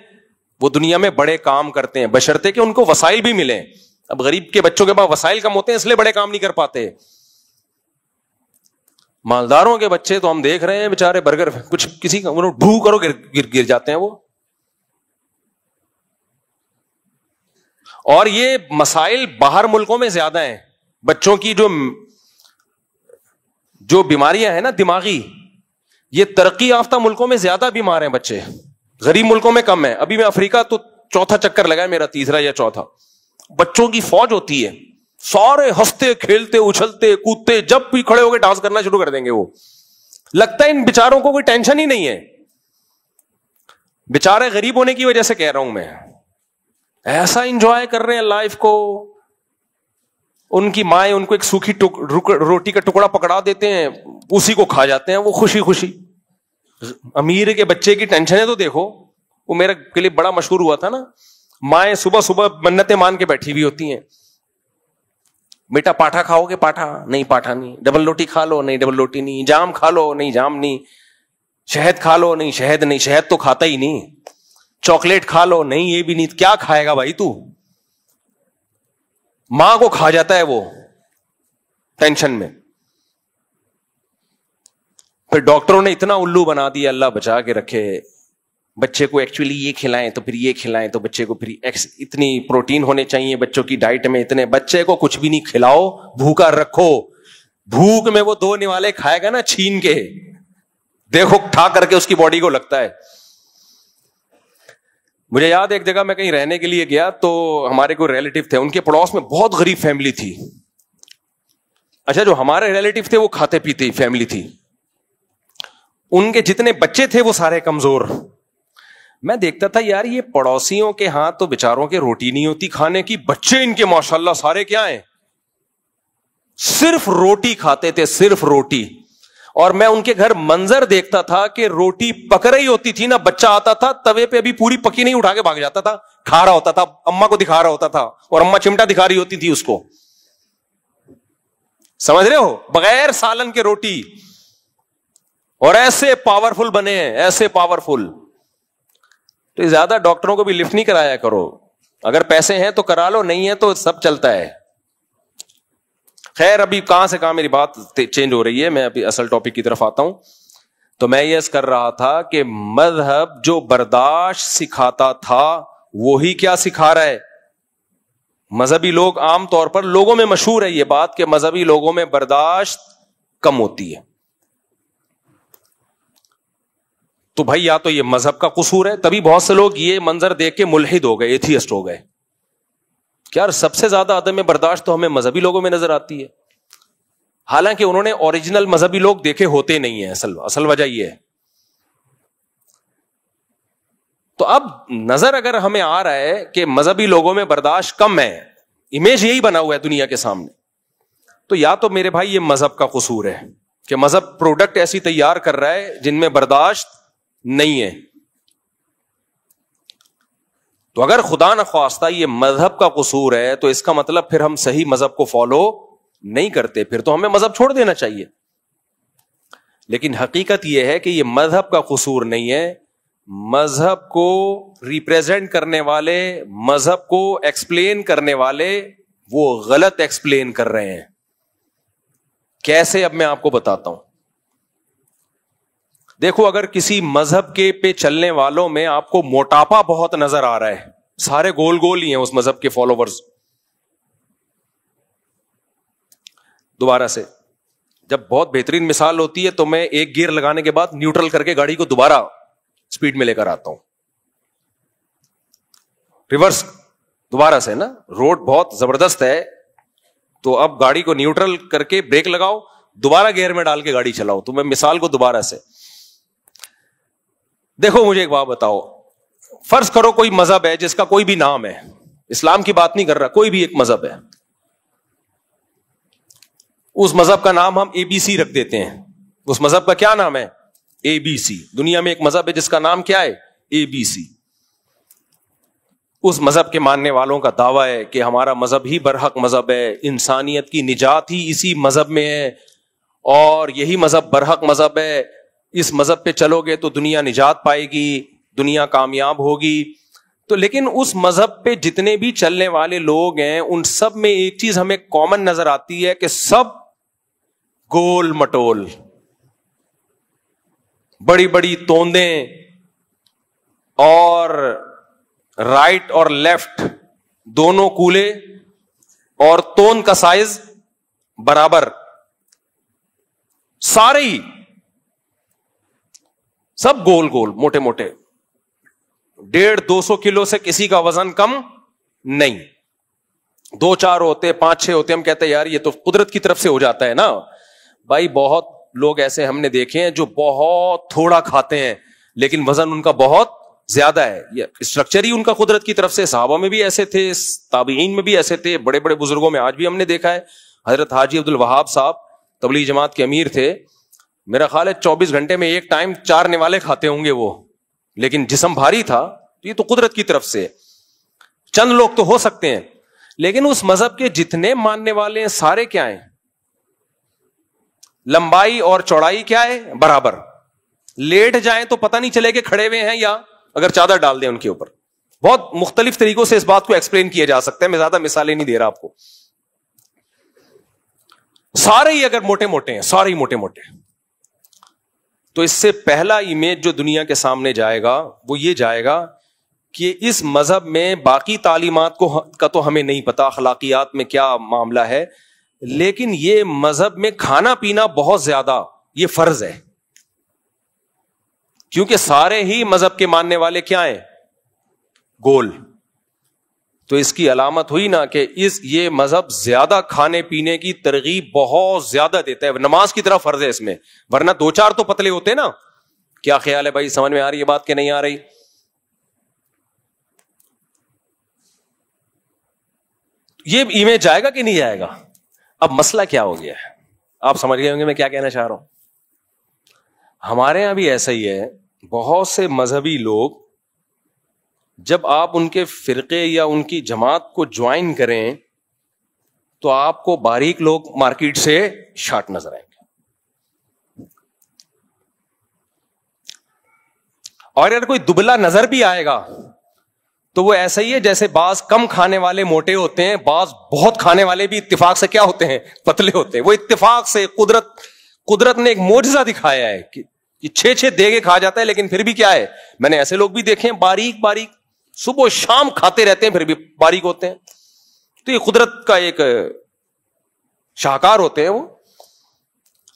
وہ دنیا میں بڑے کام کرتے ہیں, بشرطے کہ ان کو وسائل بھی ملیں. اب غریب کے بچوں کے پاس وسائل کم ہوتے ہیں, اس لیے بڑے کام نہیں کر پاتے. مالداروں کے بچے تو ہم دیکھ رہے ہیں بیچارے برگر, کچھ کسی کا ڈھو کرو گر جاتے ہیں وہ. اور یہ مسائل باہر ملکوں میں زیادہ ہیں. بچوں کی جو بیماریاں ہیں نا دماغی, یہ ترقی یافتہ ملکوں میں زیادہ بیمار ہیں بچے, غریب ملکوں میں کم ہے. ابھی میں افریقہ تو چوتھا چکر لگا ہے میرا, تیسرا یا چوتھا. بچوں کی فوج ہوتی ہے, سارے ہنستے کھیلتے اچھلتے کودتے, جب بھی کھڑے ہو کے ڈانس کرنا شروع کر دیں گے. وہ لگتا ہے ان بیچاروں کو کوئی ٹینشن ہی نہیں ہے. بیچارے غریب ہونے کی وجہ سے کہہ رہا ہوں میں, ایسا انجوائے کر رہے ہیں لائف کو. ان کی مائیں ان کو ایک سوکھی روٹی کا ٹکڑا پکڑا دیتے ہیں, اسی کو کھا جاتے ہیں وہ خوشی خوشی. امیر کے بچے کی ٹینشن ہے تو دیکھو, وہ میرا کلپ بڑا مشہور ہوا تھا نا, مائیں صبح صبح منتیں مان کے بیٹھی ہوئی ہوتی ہیں. بیٹا پاٹھا کھاؤ گے؟ پاٹھا نہیں, پاٹھا نہیں. ڈبل روٹی کھا لو؟ نہیں ڈبل روٹی نہیں. جام کھا لو؟ نہیں جام نہیں. شہد کھا لو؟ نہیں شہد نہیں, شہد تو کھاتا ہی نہیں. چاکلیٹ کھا لو؟ نہیں یہ بھی نہیں. کیا کھائے گا بھائی تو؟ ماں کو کھا جاتا ہے وہ ٹینشن میں. پھر ڈاکٹروں نے اتنا الو بنا دیا, اللہ بچا کے رکھے. بچے کو ایکچولی یہ کھلائیں تو پھر یہ کھلائیں, تو بچے کو پھر اتنی پروٹین ہونے چاہیے بچوں کی ڈائٹ میں, اتنے. بچے کو کچھ بھی نہیں کھلاؤ, بھوکا رکھو. بھوک میں وہ 2 نوالے کھائے گا نا چھین کے, دیکھو ٹھا کر کے اس کی باڈی کو لگتا ہے. مجھے یاد ہے ایک جگہ میں کہیں رہنے کے لیے گیا, تو ہمارے کوئی ریلیٹیو تھے, ان کے پڑوس میں بہت غریب فیملی تھی. اچھا جو ہمارے ریلیٹیو تھے وہ کھاتے پیتے فیملی تھی. ان کے جتنے بچے تھے وہ سارے کمزور. میں دیکھتا تھا یار یہ پڑوسیوں کے ہاں تو بیچاروں کے روٹی نہیں ہوتی کھانے کی, بچے ان کے ماشاءاللہ سارے کیا ہیں, صرف روٹی کھاتے تھے, صرف روٹی. اور میں ان کے گھر منظر دیکھتا تھا کہ روٹی پک رہی ہوتی تھی نا, بچہ آتا تھا توے پہ ابھی پوری پکی نہیں, اٹھا کے بھاگ جاتا تھا, کھا رہا ہوتا تھا, اما کو دکھا رہا ہوتا تھا, اور اما چمٹا دکھا رہی ہوتی تھی اس کو. سمجھ رہے ہو, بغیر سالن کے روٹی. اور ایسے پاورفل بنے ہیں, ایسے پاورفل. تو زیادہ ڈاکٹروں کو بھی لفٹ نہیں کرایا کرو, اگر پیسے ہیں تو کرا لو, نہیں ہے تو سب چلتا ہے. خیر ابھی کہاں سے کہاں میری بات چینج ہو رہی ہے, میں ابھی اصل ٹاپک کی طرف آتا ہوں. تو میں یہ کر رہا تھا کہ مذہب جو برداشت سکھاتا تھا وہی کیا سکھا رہا ہے. مذہبی لوگ عام طور پر, لوگوں میں مشہور ہے یہ بات کہ مذہبی لوگوں میں برداشت کم ہوتی ہے. تو بھائی یا تو یہ مذہب کا قصور ہے, تبھی بہت سے لوگ یہ منظر دیکھ کے ملحد ہو گئے, ایتھیسٹ ہو گئے. کیا سب سے زیادہ عدم برداشت تو ہمیں مذہبی لوگوں میں نظر آتی ہے, حالانکہ انہوں نے اوریجنل مذہبی لوگ دیکھے ہوتے نہیں ہیں. اصل وجہ یہ ہے. تو اب نظر اگر ہمیں آ رہا ہے کہ مذہبی لوگوں میں برداشت کم ہے, امیج یہی بنا ہوا ہے دنیا کے سامنے, تو یا تو میرے بھائی یہ مذہب کا قصور ہے کہ مذہب پروڈکٹ ایسی تیار کر رہا ہے جن میں برداشت نہیں ہے. تو اگر خدا نخواستہ یہ مذہب کا قصور ہے تو اس کا مطلب پھر ہم صحیح مذہب کو فالو نہیں کرتے، پھر تو ہمیں مذہب چھوڑ دینا چاہیے. لیکن حقیقت یہ ہے کہ یہ مذہب کا قصور نہیں ہے، مذہب کو ریپریزنٹ کرنے والے، مذہب کو ایکسپلین کرنے والے وہ غلط ایکسپلین کر رہے ہیں. کیسے؟ اب میں آپ کو بتاتا ہوں. دیکھو، اگر کسی مذہب کے پہ چلنے والوں میں آپ کو موٹاپا بہت نظر آ رہا ہے، سارے گول گول ہی ہیں اس مذہب کے فالوورز. دوبارہ سے جب بہت بہترین مثال ہوتی ہے تو میں ایک گیئر لگانے کے بعد نیوٹرل کر کے گاڑی کو دوبارہ سپیڈ میں لے کر آتا ہوں. ریورس دوبارہ سے نا، روڈ بہت زبردست ہے تو اب گاڑی کو نیوٹرل کر کے بریک لگاؤ، دوبارہ گیئر میں ڈال کے گاڑی چلاؤ. تو میں مثال کو دوبارہ سے دیکھو. مجھے ایک بات بتاؤ، فرض کرو کوئی مذہب ہے جس کا کوئی بھی نام ہے، اسلام کی بات نہیں کر رہا، کوئی بھی ایک مذہب ہے، اس مذہب کا نام ہم اے بی سی رکھ دیتے ہیں. اس مذہب کا کیا نام ہے؟ اے بی سی. دنیا میں ایک مذہب ہے جس کا نام کیا ہے؟ اے بی سی. اس مذہب کے ماننے والوں کا دعویٰ ہے کہ ہمارا مذہب ہی برحق مذہب ہے، انسانیت کی نجات ہی اسی مذہب میں ہے، اور یہی مذہب برحق مذہب ہے. اس مذہب پہ چلو گے تو دنیا نجات پائے گی، دنیا کامیاب ہوگی. تو لیکن اس مذہب پہ جتنے بھی چلنے والے لوگ ہیں ان سب میں ایک چیز ہمیں کامن نظر آتی ہے کہ سب گول مٹول، بڑی بڑی توندیں، اور رائٹ اور لیفٹ دونوں کولے، اور توند کا سائز برابر، سارے ہی سب گول گول موٹے موٹے، 150-200 کلو سے کسی کا وزن کم نہیں. 2-4 ہوتے، 5-6 ہوتے، ہم کہتے ہیں یار یہ تو قدرت کی طرف سے ہو جاتا ہے نا. بھائی بہت لوگ ایسے ہم نے دیکھے ہیں جو بہت تھوڑا کھاتے ہیں لیکن وزن ان کا بہت زیادہ ہے. یہ اسٹرکچر ہی ان کا قدرت کی طرف سے. صحابہ میں بھی ایسے تھے، تابعین میں بھی ایسے تھے، بڑے بڑے بزرگوں میں آج بھی ہم نے دیکھا ہے. حضرت حاجی عبد الوہاب صاحب تبلیغ جماعت کے امیر تھے، میرا خیال ہے 24 گھنٹے میں ایک ٹائم 4 نوالے کھاتے ہوں گے وہ، لیکن جسم بھاری تھا. یہ تو قدرت کی طرف سے. چند لوگ تو ہو سکتے ہیں، لیکن اس مذہب کے جتنے ماننے والے ہیں سارے کیا ہیں؟ لمبائی اور چوڑائی کیا ہے؟ برابر. لیٹ جائیں تو پتہ نہیں چلے کہ کھڑے ہوئے ہیں یا اگر چادر ڈال دیں ان کے اوپر. بہت مختلف طریقوں سے اس بات کو ایکسپلین کیا جا سکتا ہے، میں زیادہ مثالیں نہیں دے رہا آپ کو. سارے ہی اگر موٹے موٹے ہیں، سارے ہی موٹے موٹے، تو اس سے پہلا امیج جو دنیا کے سامنے جائے گا وہ یہ جائے گا کہ اس مذہب میں باقی تعلیمات کا تو ہمیں نہیں پتا، اخلاقیات میں کیا معاملہ ہے، لیکن یہ مذہب میں کھانا پینا بہت زیادہ یہ فرض ہے. کیونکہ سارے ہی مذہب کے ماننے والے کیا ہیں؟ گول. تو اس کی علامت ہوئی نا کہ یہ مذہب زیادہ کھانے پینے کی ترغیب بہت زیادہ دیتا ہے. نماز کی طرح فرض ہے اس میں، ورنہ 2-4 تو پتلے ہوتے نا. کیا خیال ہے بھائی؟ سمجھ میں آ رہی ہے بات کہ نہیں آ رہی؟ یہ ایمیج جائے گا کہ نہیں جائے گا؟ اب مسئلہ کیا ہو گیا ہے، آپ سمجھ گئے ہوں گے میں کیا کہنا چاہ رہا ہوں. ہمارے یہاں بھی ایسا ہی ہے. بہت سے مذہبی لوگ جب آپ ان کے فرقے یا ان کی جماعت کو جوائن کریں تو آپ کو باریک لوگ مارکیٹ سے شارٹ نظر آئیں گے، اور اگر کوئی دبلا نظر بھی آئے گا تو وہ ایسا ہی ہے جیسے بعض کم کھانے والے موٹے ہوتے ہیں، بعض بہت کھانے والے بھی اتفاق سے کیا ہوتے ہیں؟ پتلے ہوتے ہیں. وہ اتفاق سے قدرت نے ایک معجزہ دکھایا ہے کہ 6 دیگے کھا جاتا ہے، لیکن پھر بھی کیا ہے؟ میں نے ایسے لوگ بھی دیکھے ہیں باریک باریک، صبح و شام کھاتے رہتے ہیں پھر بھی باریک ہوتے ہیں. تو یہ قدرت کا ایک شاہکار ہوتے ہیں وہ.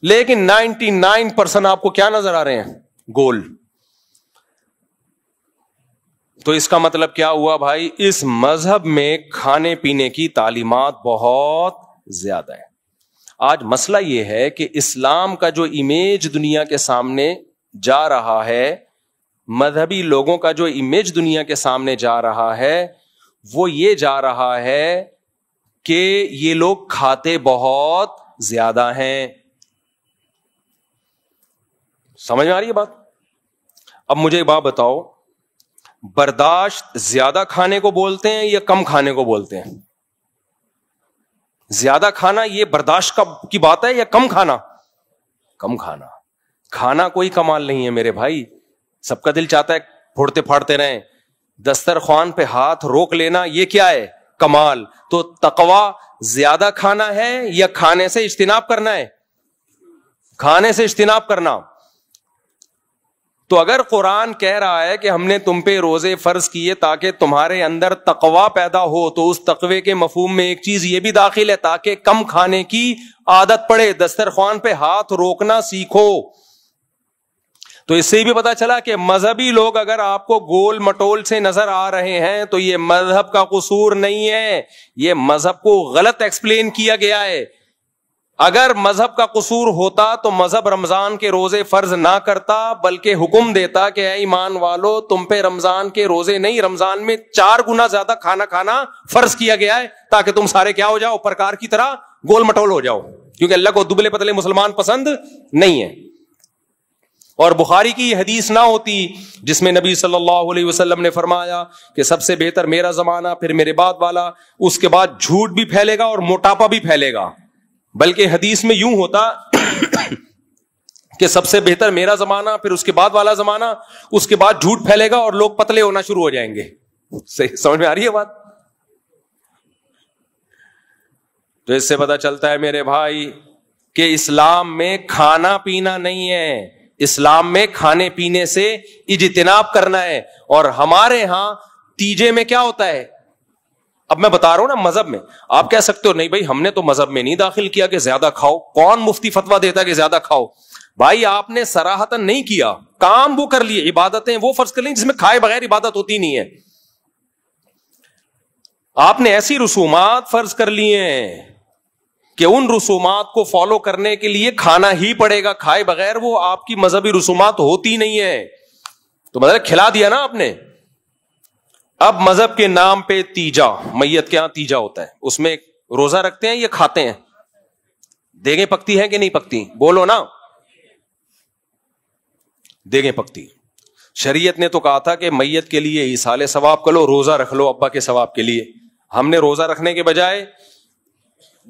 لیکن 99% آپ کو کیا نظر آ رہے ہیں؟ گول. تو اس کا مطلب کیا ہوا بھائی؟ اس مذہب میں کھانے پینے کی تعلیمات بہت زیادہ ہے. آج مسئلہ یہ ہے کہ اسلام کا جو امیج دنیا کے سامنے جا رہا ہے، مذہبی لوگوں کا جو امیج دنیا کے سامنے جا رہا ہے، وہ یہ جا رہا ہے کہ یہ لوگ کھاتے بہت زیادہ ہیں. سمجھ میں آ رہی ہے بات؟ اب مجھے ایک بات بتاؤ، برداشت زیادہ کھانے کو بولتے ہیں یا کم کھانے کو بولتے ہیں؟ زیادہ کھانا یہ برداشت کی بات ہے یا کم کھانا؟ کم کھانا. کھانا کوئی کمال نہیں ہے میرے بھائی. سب کا دل چاہتا ہے پھوڑتے پھاڑتے رہیں. دسترخوان پہ ہاتھ روک لینا یہ کیا ہے؟ کمال. تو تقویٰ زیادہ کھانا ہے یا کھانے سے اجتناب کرنا ہے؟ کھانے سے اجتناب کرنا. تو اگر قرآن کہہ رہا ہے کہ ہم نے تم پہ روزے فرض کیے تاکہ تمہارے اندر تقویٰ پیدا ہو، تو اس تقوی کے مفہوم میں ایک چیز یہ بھی داخل ہے تاکہ کم کھانے کی عادت پڑے، دسترخوان پہ ہاتھ روکنا سیکھو. تو اس سے بھی پتا چلا کہ مذہبی لوگ اگر آپ کو گول مٹول سے نظر آ رہے ہیں تو یہ مذہب کا قصور نہیں ہے، یہ مذہب کو غلط ایکسپلین کیا گیا ہے. اگر مذہب کا قصور ہوتا تو مذہب رمضان کے روزے فرض نہ کرتا، بلکہ حکم دیتا کہ اے ایمان والو تم پہ رمضان کے روزے نہیں، رمضان میں 4 گنا زیادہ کھانا کھانا فرض کیا گیا ہے تاکہ تم سارے کیا ہو جاؤ؟ پرکار کی طرح گول مٹول ہو جاؤ، کیونکہ اللہ کو دبلے پتلے مسلمان پسند نہیں ہے. اور بخاری کی یہ حدیث نہ ہوتی جس میں نبی صلی اللہ علیہ وسلم نے فرمایا کہ سب سے بہتر میرا زمانہ، پھر میرے بعد والا، اس کے بعد جھوٹ بھی پھیلے گا اور موٹاپا بھی پھیلے گا. بلکہ حدیث میں یوں ہوتا کہ سب سے بہتر میرا زمانہ، پھر اس کے بعد والا زمانہ، اس کے بعد جھوٹ پھیلے گا اور لوگ پتلے ہونا شروع ہو جائیں گے. سمجھ میں آ رہی ہے بات؟ تو اس سے پتا چلتا ہے میرے بھائی کہ اسلام میں کھانا پینا نہیں ہے، اسلام میں کھانے پینے سے اجتناب کرنا ہے. اور ہمارے ہاں تیجے میں کیا ہوتا ہے؟ اب میں بتا رہا ہوں نا مذہب میں. آپ کہہ سکتے ہو نہیں بھائی ہم نے تو مذہب میں نہیں داخل کیا کہ زیادہ کھاؤ. کون مفتی فتویٰ دیتا کہ زیادہ کھاؤ؟ بھائی آپ نے صراحتاً نہیں کیا، کام وہ کر لیے، عبادتیں وہ فرض کر لی جس میں کھائے بغیر عبادت ہوتی نہیں ہے. آپ نے ایسی رسومات فرض کر لیے ہیں کہ ان رسومات کو فالو کرنے کے لیے کھانا ہی پڑے گا، کھائے بغیر وہ آپ کی مذہبی رسومات ہوتی نہیں ہے. تو مطلب کھلا دیا نا آپ نے. اب مذہب کے نام پہ تیجا، میت کے یہاں تیجا ہوتا ہے، اس میں روزہ رکھتے ہیں یا کھاتے ہیں؟ دیگیں پکتی ہیں کہ نہیں پکتی؟ بولو نا. دیگیں پکتی. شریعت نے تو کہا تھا کہ میت کے لیے ایصال ثواب کرو، روزہ رکھ لو ابا کے ثواب کے لیے. ہم نے روزہ رکھنے کے بجائے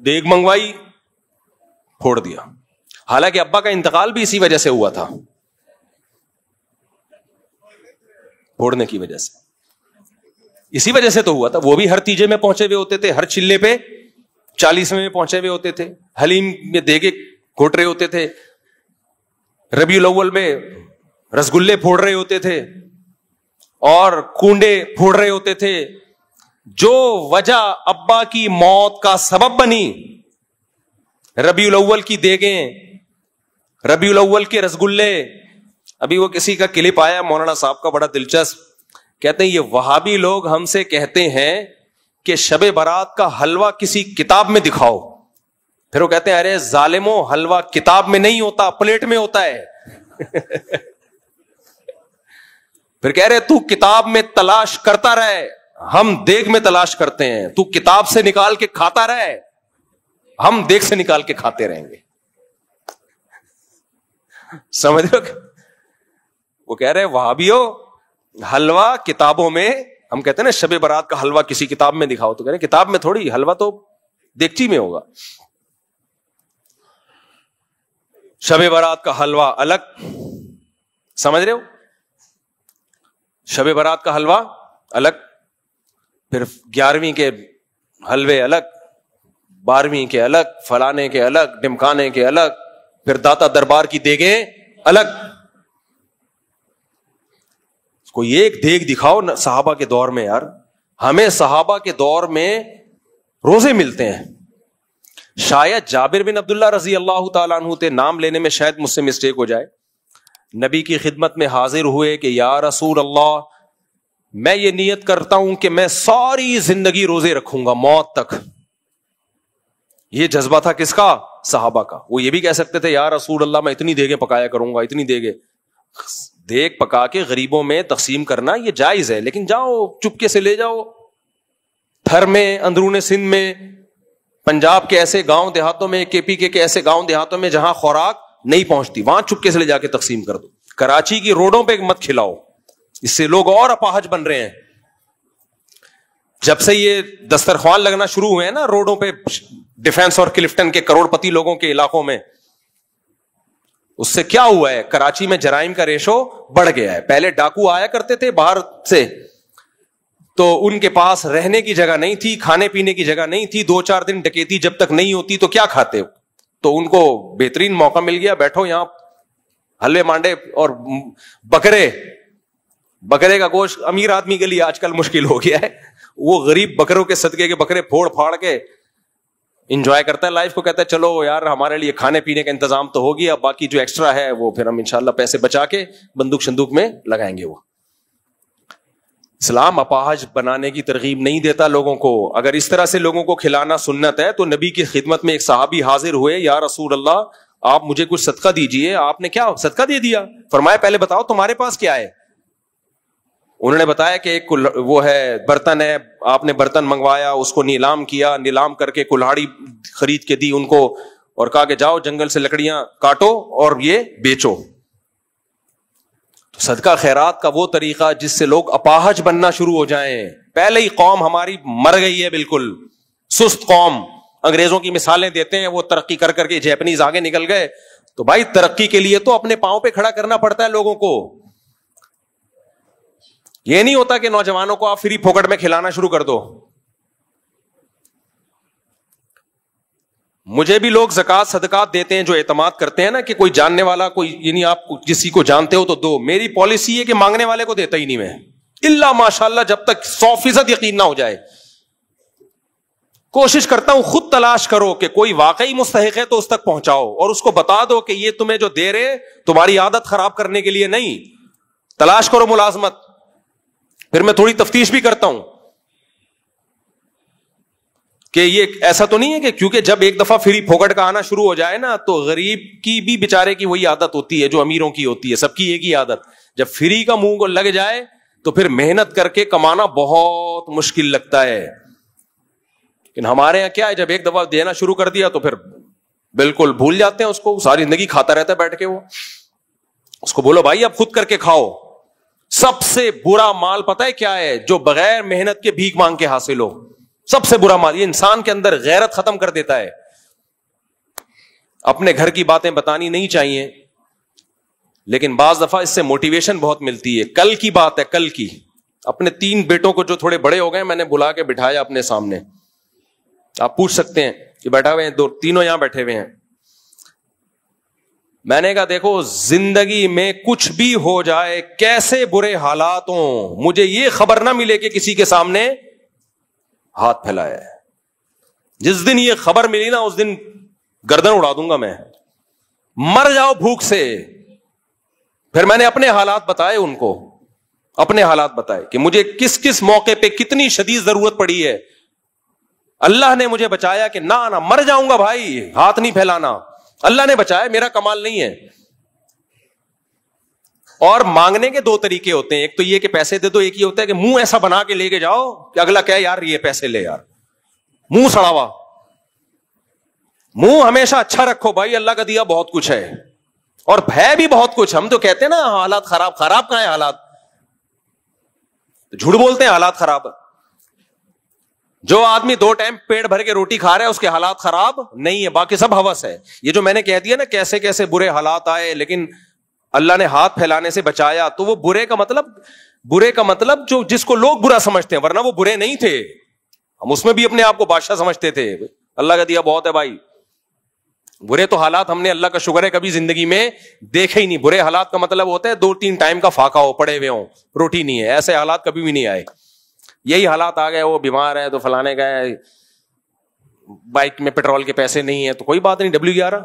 دیگ منگوائی، پھوڑ دیا. حالانکہ ابا کا انتقال بھی اسی وجہ سے ہوا تھا، پھوڑنے کی وجہ سے. اسی وجہ سے تو ہوا تھا. وہ بھی ہر تیجے میں پہنچے ہوئے ہوتے تھے، ہر چلے پہ 40ویں میں پہنچے ہوئے ہوتے تھے، حلیم میں دیگے گھوٹ رہے ہوتے تھے، ربیع الاول میں رسگلے پھوڑ رہے ہوتے تھے اور کنڈے پھوڑ رہے ہوتے تھے. جو وجہ ابا کی موت کا سبب بنی، ربیع الاول کی دیگیں، ربیع الاول کے رسگلے. ابھی وہ کسی کا کلپ آیا مولانا صاحب کا بڑا دلچسپ، کہتے ہیں یہ وہابی لوگ ہم سے کہتے ہیں کہ شب برات کا حلوہ کسی کتاب میں دکھاؤ. پھر وہ کہتے ہیں ارے ظالمو، حلوہ کتاب میں نہیں ہوتا، پلیٹ میں ہوتا ہے. پھر کہہ رہے تو کتاب میں تلاش کرتا رہے، ہم دیگ میں تلاش کرتے ہیں. تو کتاب سے نکال کے کھاتا رہے، ہم دیگ سے نکال کے کھاتے رہیں گے. سمجھ رہے ہو؟ وہ کہہ رہے وہابیو، حلوہ کتابوں میں، ہم کہتے ہیں نا شب برات کا حلوہ کسی کتاب میں دکھاؤ، تو کہہ رہے کتاب میں تھوڑی، حلوہ تو دیگچی میں ہوگا. شب برات کا حلوہ الگ، سمجھ رہے ہو؟ شب برات کا حلوہ الگ، پھر 11ویں کے حلوے الگ، 12ویں کے الگ، فلانے کے الگ، ڈمکانے کے الگ، پھر داتا دربار کی دیگیں الگ. کوئی ایک دیگ دکھاؤ صحابہ کے دور میں. یار ہمیں صحابہ کے دور میں روزے ملتے ہیں. شاید جابر بن عبداللہ رضی اللہ تعالیٰ عنہ تھے، نام لینے میں شاید مجھ سے مسٹیک ہو جائے. نبی کی خدمت میں حاضر ہوئے کہ یا رسول اللہ، میں یہ نیت کرتا ہوں کہ میں ساری زندگی روزے رکھوں گا موت تک. یہ جذبہ تھا کس کا؟ صحابہ کا. وہ یہ بھی کہہ سکتے تھے یا رسول اللہ میں اتنی دیگیں پکایا کروں گا، اتنی دیگیں. دیگ پکا کے غریبوں میں تقسیم کرنا یہ جائز ہے، لیکن جاؤ چپکے سے لے جاؤ. تھر میں، اندرون سندھ میں، پنجاب کے ایسے گاؤں دیہاتوں میں، کے پی کے ایسے گاؤں دیہاتوں میں جہاں خوراک نہیں پہنچتی، وہاں چپکے سے لے جا کے تقسیم کر دو. کراچی کی روڈوں پہ مت کھلاؤ، اس سے لوگ اور اپاہج بن رہے ہیں. جب سے یہ دسترخوان لگنا شروع ہوئے ہیں نا روڈوں پہ ڈیفینس اور کلفٹن کے کروڑ پتی لوگوں کے علاقوں میں, اس سے کیا ہوا ہے, کراچی میں جرائم کا ریشو بڑھ گیا ہے. پہلے ڈاکو آیا کرتے تھے باہر سے, تو ان کے پاس رہنے کی جگہ نہیں تھی, کھانے پینے کی جگہ نہیں تھی, 2-4 دن ڈکیتی جب تک نہیں ہوتی تو کیا کھاتے, تو ان کو بہترین موقع مل گیا, بیٹھو یہاں حلوے مانڈے اور بکرے کا گوشت امیر آدمی کے لیے آج کل مشکل ہو گیا ہے, وہ غریب بکروں کے صدقے کے بکرے پھوڑ پھاڑ کے انجوائے کرتا ہے لائف کو, کہتا ہے چلو یار ہمارے لیے کھانے پینے کا انتظام تو ہو گیا, باقی جو ایکسٹرا ہے وہ پھر ہم انشاءاللہ پیسے بچا کے بندوق شندوق میں لگائیں گے. وہ اسلام اپاہج بنانے کی ترغیب نہیں دیتا لوگوں کو. اگر اس طرح سے لوگوں کو کھلانا سنت ہے تو نبی کی خدمت میں ایک صحابی حاضر ہوئے, یا رسول اللہ آپ مجھے کچھ صدقہ دیجئے. آپ نے کیا صدقہ دے دیا؟ فرمایا پہلے بتاؤ تمہارے پاس کیا ہے. انہوں نے بتایا کہ ایک وہ ہے برتن ہے, آپ نے برتن منگوایا, اس کو نیلام کیا, نیلام کر کے کلہاڑی خرید کے دی ان کو, اور کہا کہ جاؤ جنگل سے لکڑیاں کاٹو اور یہ بیچو. تو صدقہ خیرات کا وہ طریقہ جس سے لوگ اپاہج بننا شروع ہو جائیں. پہلے ہی قوم ہماری مر گئی ہے, بالکل سست قوم. انگریزوں کی مثالیں دیتے ہیں, وہ ترقی کر کر کے جیپنیز آگے نکل گئے. تو بھائی ترقی کے لیے تو اپنے پاؤں پہ کھڑا کرنا پڑتا ہے لوگوں کو. یہ نہیں ہوتا کہ نوجوانوں کو آپ فری پھوکٹ میں کھلانا شروع کر دو. مجھے بھی لوگ زکات صدقات دیتے ہیں جو اعتماد کرتے ہیں نا کہ کوئی جاننے والا کوئی, یعنی آپ کسی کو جانتے ہو تو دو. میری پالیسی ہے کہ مانگنے والے کو دیتا ہی نہیں میں, الا ماشاءاللہ جب تک 100% یقین نہ ہو جائے. کوشش کرتا ہوں خود تلاش کرو کہ کوئی واقعی مستحق ہے تو اس تک پہنچاؤ, اور اس کو بتا دو کہ یہ تمہیں جو دے رہے تمہاری عادت خراب کرنے کے لیے نہیں. تلاش کرو ملازمت. پھر میں تھوڑی تفتیش بھی کرتا ہوں کہ یہ ایسا تو نہیں ہے کہ کیونکہ جب ایک دفعہ فری پھوکٹ کا آنا شروع ہو جائے نا تو غریب کی بھی بیچارے کی وہی عادت ہوتی ہے جو امیروں کی ہوتی ہے, سب کی ایک ہی عادت. جب فری کا منہ کو لگ جائے تو پھر محنت کر کے کمانا بہت مشکل لگتا ہے. لیکن ہمارے یہاں کیا ہے, جب ایک دفعہ دینا شروع کر دیا تو پھر بالکل بھول جاتے ہیں اس کو, ساری زندگی کھاتا رہتا ہے بیٹھ کے. وہ اس کو بولو بھائی اب خود کر کے کھاؤ. سب سے برا مال پتہ ہے کیا ہے؟ جو بغیر محنت کے بھیک مانگ کے حاصل ہو. سب سے برا مال. یہ انسان کے اندر غیرت ختم کر دیتا ہے. اپنے گھر کی باتیں بتانی نہیں چاہیے, لیکن بعض دفعہ اس سے موٹیویشن بہت ملتی ہے. کل کی بات ہے, کل کی. اپنے 3 بیٹوں کو جو تھوڑے بڑے ہو گئے میں نے بلا کے بٹھایا اپنے سامنے. آپ پوچھ سکتے ہیں کہ بیٹھا ہوئے ہیں, 2 یہاں بیٹھے ہوئے ہیں. میں نے کہا دیکھو زندگی میں کچھ بھی ہو جائے, کیسے برے حالات ہوں, مجھے یہ خبر نہ ملے کہ کسی کے سامنے ہاتھ پھیلایا ہے. جس دن یہ خبر ملی نا اس دن گردن اڑا دوں گا میں. مر جاؤ بھوک سے. پھر میں نے اپنے حالات بتائے ان کو, اپنے حالات بتائے کہ مجھے کس کس موقع پہ کتنی شدید ضرورت پڑی ہے. اللہ نے مجھے بچایا کہ نہ مر جاؤں گا بھائی, ہاتھ نہیں پھیلانا. اللہ نے بچایا, میرا کمال نہیں ہے. اور مانگنے کے 2 طریقے ہوتے ہیں. ایک تو یہ کہ پیسے دے دو, ایک یہ ہوتا ہے کہ منہ ایسا بنا کے لے کے جاؤ کہ اگلا کہے یار یہ پیسے لے یار. منہ سڑا ہوا. منہ ہمیشہ اچھا رکھو بھائی, اللہ کا دیا بہت کچھ ہے اور ہے بھی بہت کچھ. ہم تو کہتے ہیں نا حالات خراب. خراب کہاں ہے حالات؟ جھوٹ بولتے ہیں حالات خراب. جو آدمی 2 ٹائم پیٹ بھر کے روٹی کھا رہا ہے اس کے حالات خراب نہیں ہے, باقی سب ہوس ہے. یہ جو میں نے کہہ دیا نا کیسے کیسے برے حالات آئے لیکن اللہ نے ہاتھ پھیلانے سے بچایا, تو وہ برے کا مطلب جو جس کو لوگ برا سمجھتے ہیں, ورنہ وہ برے نہیں تھے. ہم اس میں بھی اپنے آپ کو بادشاہ سمجھتے تھے. اللہ کا دیا بہت ہے بھائی. برے تو حالات ہم نے اللہ کا شکر ہے کبھی زندگی میں دیکھے ہی نہیں. برے حالات کا مطلب ہوتا ہے 2-3 ٹائم کا فاقہ ہو, پڑے ہوئے ہوں, روٹی نہیں ہے. ایسے حالات کبھی بھی نہیں آئے. یہی حالات آ گئے, وہ بیمار ہے تو فلانے کا ہے, بائک میں پیٹرول کے پیسے نہیں ہے تو کوئی بات نہیں, WR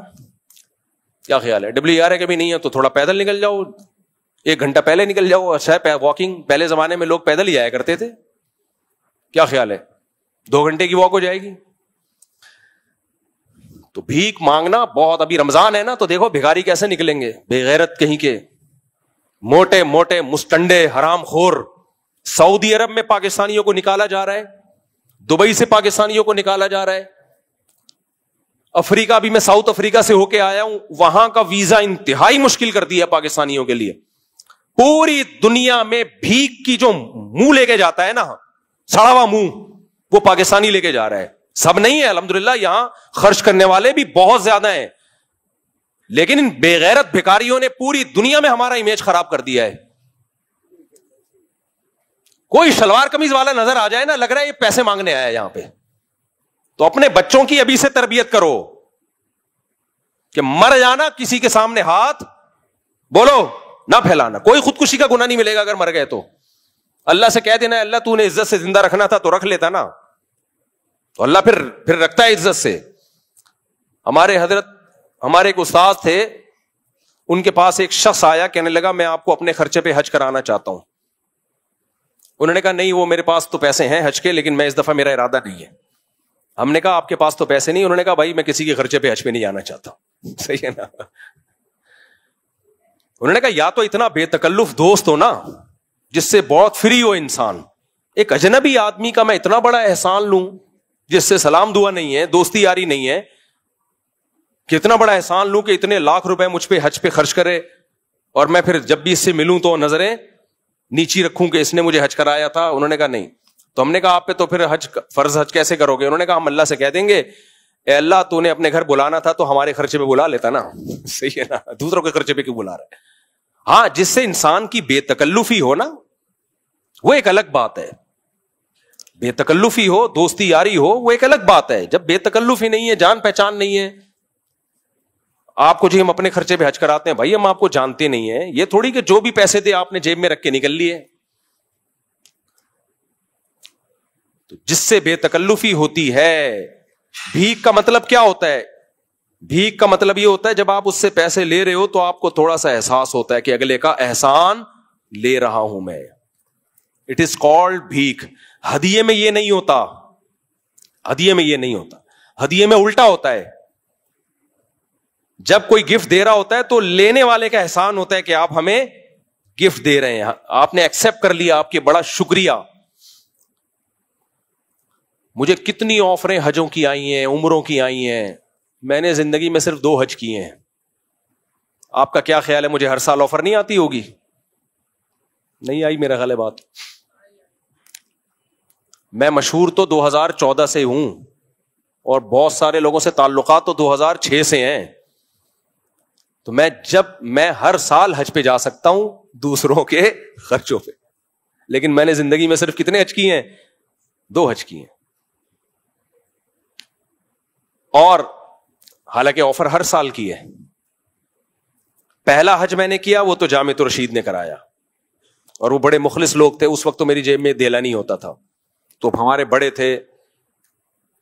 کیا خیال ہے, WR کے بھی نہیں ہے تو تھوڑا پیدل نکل جاؤ, 1 گھنٹہ پہلے نکل جاؤ. اچھا واکنگ, پہلے زمانے میں لوگ پیدل ہی آیا کرتے تھے, کیا خیال ہے 2 گھنٹے کی واک ہو جائے گی. تو بھیک مانگنا بہت, ابھی رمضان ہے نا تو دیکھو بھکاری کیسے نکلیں گے, بے غیرت کہیں کے, موٹے موٹے مستنڈے حرام خور. سعودی عرب میں پاکستانیوں کو نکالا جا رہا ہے, دبئی سے پاکستانیوں کو نکالا جا رہا ہے. افریقہ بھی, میں ساؤتھ افریقہ سے ہو کے آیا ہوں, وہاں کا ویزا انتہائی مشکل کر دیا پاکستانیوں کے لیے. پوری دنیا میں بھیک کی جو منہ لے کے جاتا ہے نا، سڑا ہوا منہ، وہ پاکستانی لے کے جا رہا ہے. سب نہیں ہے الحمدللہ، یہاں خرچ کرنے والے بھی بہت زیادہ ہیں، لیکن ان بے غیرت بھکاریوں نے پوری دنیا میں ہمارا امیج خراب کر دیا ہے. کوئی شلوار قمیض والا نظر آ جائے نا، لگ رہا ہے یہ پیسے مانگنے آیا ہے یہاں پہ. تو اپنے بچوں کی ابھی سے تربیت کرو کہ مر جانا کسی کے سامنے ہاتھ بولو نہ پھیلانا. کوئی خودکشی کا گناہ نہیں ملے گا اگر مر گئے تو. اللہ سے کہہ دینا اللہ تو نے عزت سے زندہ رکھنا تھا تو رکھ لیتا نا، تو اللہ پھر رکھتا ہے عزت سے. ہمارے ایک استاد تھے، ان کے پاس ایک شخص آیا، کہنے لگا میں آپ کو اپنے خرچے پہ حج کرانا چاہتا ہوں. انہوں نے کہا نہیں، وہ میرے پاس تو پیسے ہیں حج کے، لیکن میں اس دفعہ میرا ارادہ نہیں ہے. ہم نے کہا آپ کے پاس تو پیسے نہیں. انہوں نے کہا بھائی میں کسی کے خرچے پہ حج پہ نہیں جانا چاہتا. صحیح ہے نا. انہوں نے کہا یا تو اتنا بے تکلف دوست ہو نا جس سے بہت فری ہو انسان. ایک اجنبی آدمی کا میں اتنا بڑا احسان لوں جس سے سلام دعا نہیں ہے، دوستی یاری نہیں ہے، کتنا بڑا احسان لوں کہ اتنے لاکھ روپے مجھ پہ حج پہ خرچ کرے، اور میں پھر جب بھی اس سے ملوں تو نظریں نیچی رکھوں کہ اس نے مجھے حج کرایا تھا. انہوں نے کہا نہیں. تو ہم نے کہا آپ پہ تو پھر فرض حج کیسے کرو گے؟ انہوں نے کہا ہم اللہ سے کہہ دیں گے اے اللہ تو نے اپنے گھر بلانا تھا تو ہمارے خرچے پہ بلا لیتا نا. صحیح ہے نا، دوسروں کے خرچے پہ کیوں بلا رہا ہے؟ ہاں، جس سے انسان کی بے تکلفی ہو نا، وہ ایک الگ بات ہے. بے تکلفی ہو، دوستی یاری ہو، وہ ایک الگ بات ہے. جب بے تکلفی نہیں ہے، جان پہچان نہیں ہے، آپ کو جی ہم اپنے خرچے پہ حج کراتے ہیں، بھائی ہم آپ کو جانتے نہیں ہیں. یہ تھوڑی کہ جو بھی پیسے دے آپ نے جیب میں رکھ کے نکل لیے. تو جس سے بے تکلفی ہوتی ہے. بھیک کا مطلب کیا ہوتا ہے؟ بھیک کا مطلب یہ ہوتا ہے جب آپ اس سے پیسے لے رہے ہو تو آپ کو تھوڑا سا احساس ہوتا ہے کہ اگلے کا احسان لے رہا ہوں میں. اٹ از کالڈ بھیک. ہدیے میں یہ نہیں ہوتا. ہدیے میں یہ نہیں ہوتا. ہدیے میں الٹا ہوتا ہے. جب کوئی گفٹ دے رہا ہوتا ہے تو لینے والے کا احسان ہوتا ہے کہ آپ ہمیں گفٹ دے رہے ہیں، آپ نے ایکسپٹ کر لیا، آپ کے بڑا شکریہ. مجھے کتنی آفریں حجوں کی آئی ہیں، عمروں کی آئی ہیں. میں نے زندگی میں صرف 2 حج کیے ہیں. آپ کا کیا خیال ہے مجھے ہر سال آفر نہیں آتی ہوگی؟ نہیں آئی میرا خیال ہے بات. میں مشہور تو 2014 سے ہوں اور بہت سارے لوگوں سے تعلقات تو 2006 سے ہیں. تو میں ہر سال حج پہ جا سکتا ہوں دوسروں کے خرچوں پہ، لیکن میں نے زندگی میں صرف کتنے حج کیے ہیں؟ 2 حج کیے ہیں. اور حالانکہ آفر ہر سال کی ہے. پہلا حج میں نے کیا وہ تو جامع رشید نے کرایا، اور وہ بڑے مخلص لوگ تھے. اس وقت تو میری جیب میں دیلا نہیں ہوتا تھا، تو ہمارے بڑے تھے،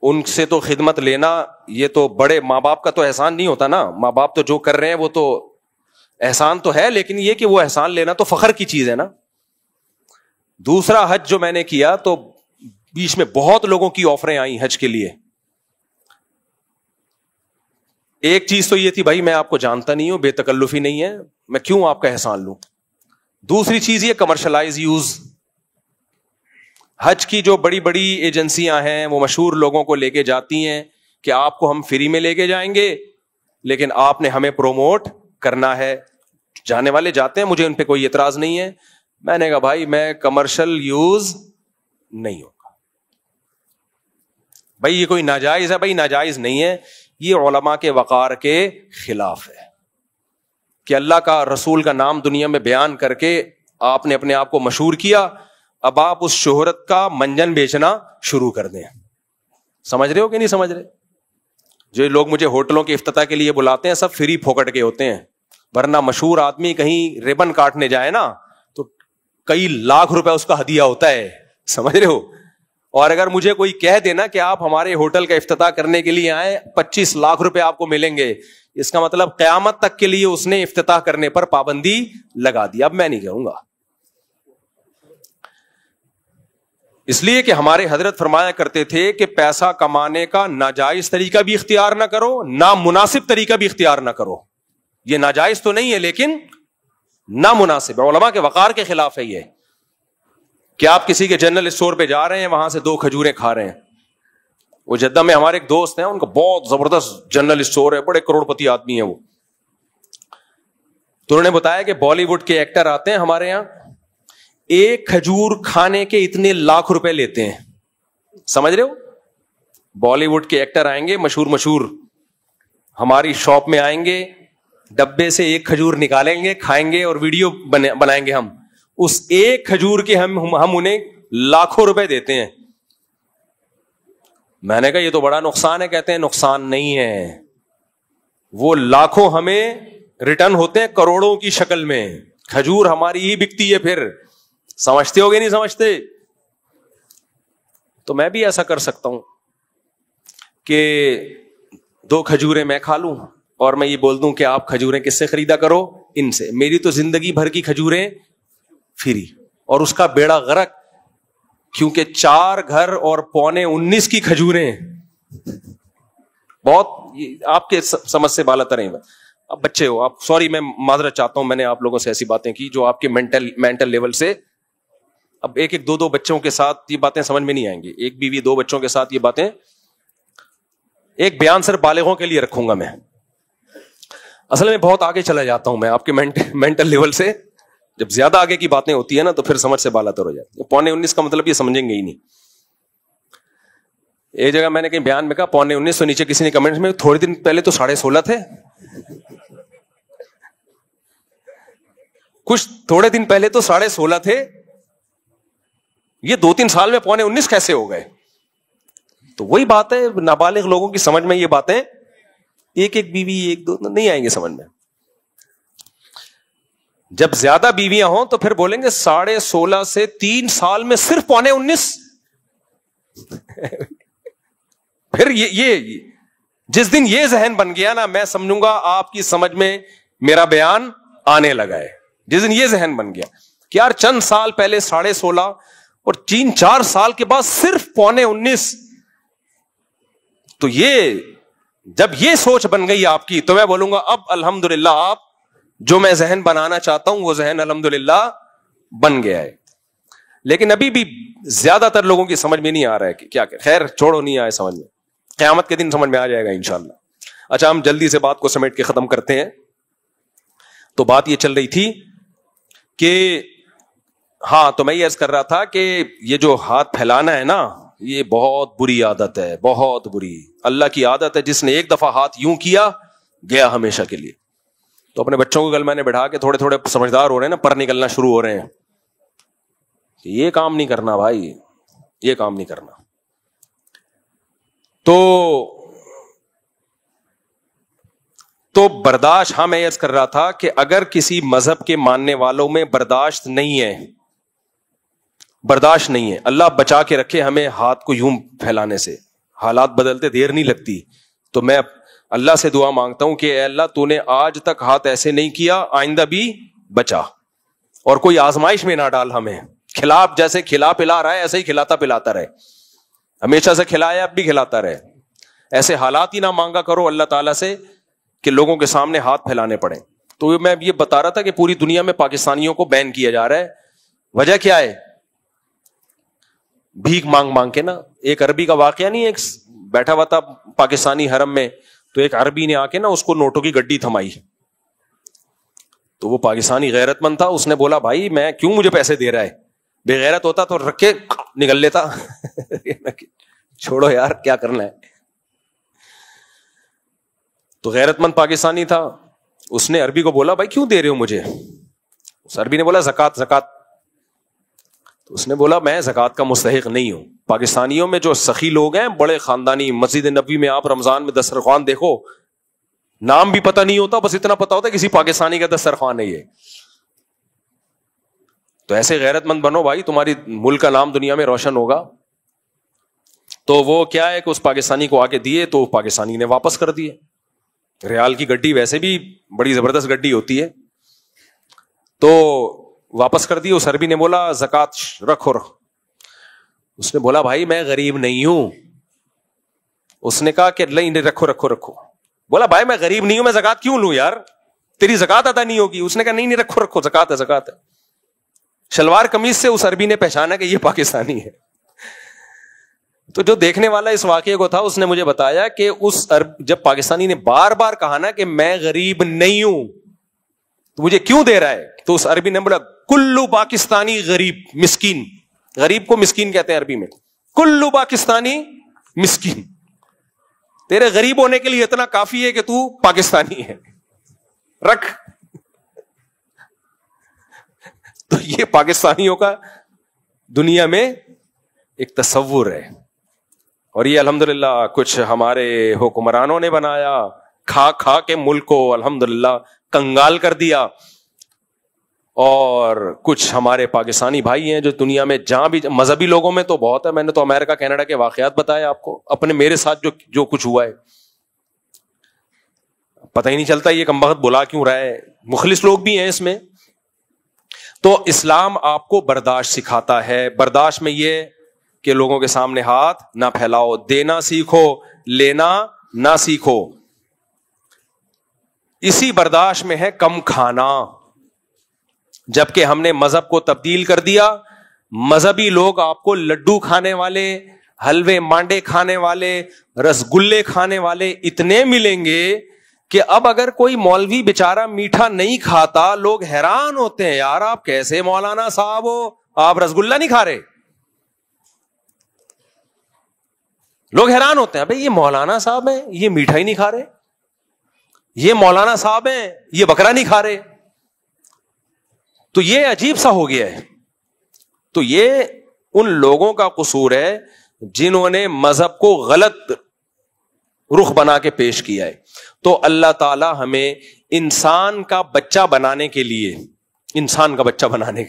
ان سے تو خدمت لینا، یہ تو بڑے ماں باپ کا تو احسان نہیں ہوتا نا. ماں باپ تو جو کر رہے ہیں وہ تو احسان تو ہے، لیکن یہ کہ وہ احسان لینا تو فخر کی چیز ہے نا. دوسرا حج جو میں نے کیا تو بیچ میں بہت لوگوں کی آفریں آئیں حج کے لیے. ایک چیز تو یہ تھی بھائی میں آپ کو جانتا نہیں ہوں، بے تکلفی نہیں ہے، میں کیوں آپ کا احسان لوں. دوسری چیز یہ کمرشلائز یوز. حج کی جو بڑی بڑی ایجنسیاں ہیں وہ مشہور لوگوں کو لے کے جاتی ہیں کہ آپ کو ہم فری میں لے کے جائیں گے، لیکن آپ نے ہمیں پروموٹ کرنا ہے. جانے والے جاتے ہیں، مجھے ان پہ کوئی اعتراض نہیں ہے. میں نے کہا بھائی میں کمرشل یوز نہیں ہوگا. بھائی یہ کوئی ناجائز ہے؟ بھائی ناجائز نہیں ہے. یہ علماء کے وقار کے خلاف ہے کہ اللہ کا رسول کا نام دنیا میں بیان کر کے آپ نے اپنے آپ کو مشہور کیا، اب آپ اس شہرت کا منجن بیچنا شروع کر دیں. سمجھ رہے ہو کہ نہیں سمجھ رہے؟ جو لوگ مجھے ہوٹلوں کے افتتاح کے لیے بلاتے ہیں سب فری پھوکٹ کے ہوتے ہیں، ورنہ مشہور آدمی کہیں ریبن کاٹنے جائے نا تو کئی لاکھ روپے اس کا ہدیہ ہوتا ہے. سمجھ رہے ہو؟ اور اگر مجھے کوئی کہہ دینا کہ آپ ہمارے ہوٹل کا افتتاح کرنے کے لیے آئے 25 لاکھ روپے آپ کو ملیں گے، اس کا مطلب قیامت تک کے لیے اس نے افتتاح کرنے پر پابندی لگا دی. اب میں نہیں کہوں گا، اس لیے کہ ہمارے حضرت فرمایا کرتے تھے کہ پیسہ کمانے کا ناجائز طریقہ بھی اختیار نہ کرو، نامناسب طریقہ بھی اختیار نہ کرو. یہ ناجائز تو نہیں ہے لیکن نامناسب ہے، علماء کے وقار کے خلاف ہے. یہ کہ آپ کسی کے جنرل اسٹور پہ جا رہے ہیں، وہاں سے 2 کھجوریں کھا رہے ہیں. وہ جدہ میں ہمارے ایک دوست ہیں، ان کا بہت زبردست جنرل اسٹور ہے، بڑے کروڑ پتی آدمی ہیں وہ. تو انہوں نے بتایا کہ بالی ووڈ کے ایکٹر آتے ہیں ہمارے یہاں, ایک کھجور کھانے کے اتنے لاکھ روپے لیتے ہیں. سمجھ رہے ہو؟ بالی ووڈ کے ایکٹر آئیں گے, مشہور ہماری شاپ میں آئیں گے, ڈبے سے ایک کھجور نکالیں گے, کھائیں گے اور ویڈیو بنائیں گے. ہم اس ایک کھجور کے ہم انہیں لاکھوں روپے دیتے ہیں. میں نے کہا یہ تو بڑا نقصان ہے. کہتے ہیں نقصان نہیں ہے, وہ لاکھوں ہمیں ریٹرن ہوتے ہیں کروڑوں کی شکل میں. کھجور ہماری ہی بکتی ہے. پھر سمجھتے ہو گے نہیں سمجھتے؟ تو میں بھی ایسا کر سکتا ہوں کہ 2 کھجوریں میں کھا لوں اور میں یہ بول دوں کہ آپ کھجوریں کس سے خریدا کرو؟ ان سے. میری تو زندگی بھر کی کھجوریں فری, اور اس کا بیڑا غرق, کیونکہ 4 گھر اور 19.25 کی کھجوریں. بہت آپ کے سمجھ سے بالا تر ہیں. اب بچے ہو آپ, سوری میں معذرت چاہتا ہوں, میں نے آپ لوگوں سے ایسی باتیں کی جو آپ کے مینٹل لیول سے, اب 1-2 بچوں کے ساتھ یہ باتیں سمجھ میں نہیں آئیں گی. 1 بیوی 2 بچوں کے ساتھ یہ باتیں, ایک بیان صرف بالغوں کے لیے رکھوں گا میں. اصل میں بہت آگے چلا جاتا ہوں میں آپ کے مینٹل لیول سے. جب زیادہ آگے کی باتیں ہوتی ہیں نا تو پھر سمجھ سے بالا تر ہو جاتی ہے. 19.25 کا مطلب یہ سمجھیں گے ہی نہیں. ایک جگہ میں نے کہیں بیان میں کہا 19.25, تو نیچے کسی نے کمنٹ میں تھوڑے دن پہلے تو 16.5 تھے. کچھ تھوڑے دن پہلے تو 16.5 تھے, یہ 2-3 سال میں 19.25 کیسے ہو گئے؟ تو وہی بات ہے, نابالغ لوگوں کی سمجھ میں یہ باتیں, 1 بیوی 1-2 نہیں آئیں گے سمجھ میں. جب زیادہ بیویاں ہوں تو پھر بولیں گے 16.5 سے 3 سال میں صرف 19.25. پھر یہ جس دن یہ ذہن بن گیا نا, میں سمجھوں گا آپ کی سمجھ میں میرا بیان آنے لگا ہے. جس دن یہ ذہن بن گیا کہ یار چند سال پہلے 16.5 اور 3-4 سال کے بعد صرف 19.25, تو یہ جب یہ سوچ بن گئی آپ کی, تو میں بولوں گا اب الحمدللہ آپ جو میں ذہن بنانا چاہتا ہوں وہ ذہن الحمدللہ بن گیا ہے. لیکن ابھی بھی زیادہ تر لوگوں کی سمجھ میں نہیں آ رہا ہے کہ کیا کہ, خیر چھوڑو, نہیں آئے سمجھ میں, قیامت کے دن سمجھ میں آ جائے گا انشاءاللہ. اچھا, ہم جلدی سے بات کو سمیٹ کے ختم کرتے ہیں. تو بات یہ چل رہی تھی کہ ہاں, تو میں یہ عرض کر رہا تھا کہ یہ جو ہاتھ پھیلانا ہے نا, یہ بہت بری عادت ہے, بہت بری. اللہ کی عادت ہے, جس نے ایک دفعہ ہاتھ یوں کیا گیا ہمیشہ کے لیے. تو اپنے بچوں کو کل میں نے بٹھا کے, تھوڑے تھوڑے سمجھدار ہو رہے ہیں نا, پر نکلنا شروع ہو رہے ہیں, یہ کام نہیں کرنا بھائی, یہ کام نہیں کرنا. تو برداشت, ہاں میں عرض کر رہا تھا کہ اگر کسی مذہب کے ماننے والوں میں برداشت نہیں ہے, برداشت نہیں ہے, اللہ بچا کے رکھے ہمیں ہاتھ کو یوں پھیلانے سے. حالات بدلتے دیر نہیں لگتی. تو میں اللہ سے دعا مانگتا ہوں کہ اے اللہ, تو نے آج تک ہاتھ ایسے نہیں کیا, آئندہ بھی بچا, اور کوئی آزمائش میں نہ ڈال ہمیں. جیسے کھلا پلا رہا ہے ایسے ہی کھلاتا پلاتا رہے, ہمیشہ سے کھلایا اب بھی کھلاتا رہے. ایسے حالات ہی نہ مانگا کرو اللہ تعالیٰ سے کہ لوگوں کے سامنے ہاتھ پھیلانے پڑے. تو میں یہ بتا رہا تھا کہ پوری دنیا میں پاکستانیوں کو بین کیا جا رہا ہے. وجہ کیا ہے؟ بھیک مانگ مانگ کے نا. ایک عربی کا واقعہ نہیں, ایک بیٹھا ہوا تھا پاکستانی حرم میں, تو ایک عربی نے آ کے نا اس کو نوٹوں کی گڈی تھمائی. تو وہ پاکستانی غیرت مند تھا, اس نے بولا بھائی میں کیوں مجھے پیسے دے رہا ہے, بے غیرت ہوتا تو رکھ کے نکل لیتا. چھوڑو یار کیا کرنا ہے. تو غیرت مند پاکستانی تھا, اس نے عربی کو بولا بھائی کیوں دے رہے ہو مجھے؟ اس عربی نے بولا زکات زکات. تو اس نے بولا میں زکات کا مستحق نہیں ہوں. پاکستانیوں میں جو سخی لوگ ہیں, بڑے خاندانی, مسجد نبوی میں آپ رمضان میں دسترخوان دیکھو, نام بھی پتہ نہیں ہوتا, بس اتنا پتا ہوتا ہے کسی پاکستانی کا دسترخوان ہے یہ. تو ایسے غیرت مند بنو بھائی, تمہاری ملک کا نام دنیا میں روشن ہوگا. تو وہ کیا ہے کہ اس پاکستانی کو آگے دیے, تو پاکستانی نے واپس کر دیے. ریال کی گڈی ویسے بھی بڑی زبردست گڈی ہوتی ہے, تو واپس کر دی. اس عربی نے بولا زکات رکھو. اس نے بولا بھائی میں غریب نہیں ہوں. اس نے کہا کہ نہیں رکھو رکھو رکھو. بولا بھائی میں غریب نہیں ہوں, میں زکات کیوں لوں یار, تیری زکات ادا نہیں ہوگی. اس نے کہا نہیں رکھو رکھو, زکات ہے زکات ہے. شلوار قمیض سے اس عربی نے پہچانا کہ یہ پاکستانی ہے. تو جو دیکھنے والا اس واقعے کو تھا, اس نے مجھے بتایا کہ جب پاکستانی نے بار بار کہا نا کہ میں غریب نہیں ہوں, تو مجھے کیوں دے رہا ہے؟ تو اس عربی نے بولا کلو پاکستانی غریب مسکین. غریب کو مسکین کہتے ہیں عربی میں. کلو پاکستانی مسکین. تیرے غریب ہونے کے لیے اتنا کافی ہے کہ تو پاکستانی ہے, رکھ. تو یہ پاکستانیوں کا دنیا میں ایک تصور ہے, اور یہ الحمدللہ کچھ ہمارے حکمرانوں نے بنایا, کھا کھا کے ملک کو الحمدللہ کنگال کر دیا. اور کچھ ہمارے پاکستانی بھائی ہیں جو دنیا میں جہاں بھی, مذہبی لوگوں میں تو بہت ہے, میں نے تو امریکہ کینیڈا کے واقعات بتائے آپ کو, اپنے میرے ساتھ جو کچھ ہوا ہے, پتہ ہی نہیں چلتا یہ کمبخت بلا کیوں رہا ہے. مخلص لوگ بھی ہیں اس میں. تو اسلام آپ کو برداشت سکھاتا ہے. برداشت میں یہ کہ لوگوں کے سامنے ہاتھ نہ پھیلاؤ, دینا سیکھو, لینا نہ سیکھو. اسی برداشت میں ہے کم کھانا. جبکہ ہم نے مذہب کو تبدیل کر دیا, مذہبی لوگ آپ کو لڈو کھانے والے, حلوے مانڈے کھانے والے, رسگلے کھانے والے اتنے ملیں گے کہ اب اگر کوئی مولوی بیچارہ میٹھا نہیں کھاتا, لوگ حیران ہوتے ہیں, یار آپ کیسے مولانا صاحب ہو, آپ رسگلہ نہیں کھا رہے. لوگ حیران ہوتے ہیں, بھائی یہ مولانا صاحب ہیں, یہ میٹھا ہی نہیں کھا رہے. یہ مولانا صاحب ہیں, یہ بکرا نہیں کھا رہے. تو یہ عجیب سا ہو گیا ہے. تو یہ ان لوگوں کا قصور ہے جنہوں نے مذہب کو غلط رخ بنا کے پیش کیا ہے. تو اللہ تعالی ہمیں انسان کا بچہ بنانے کے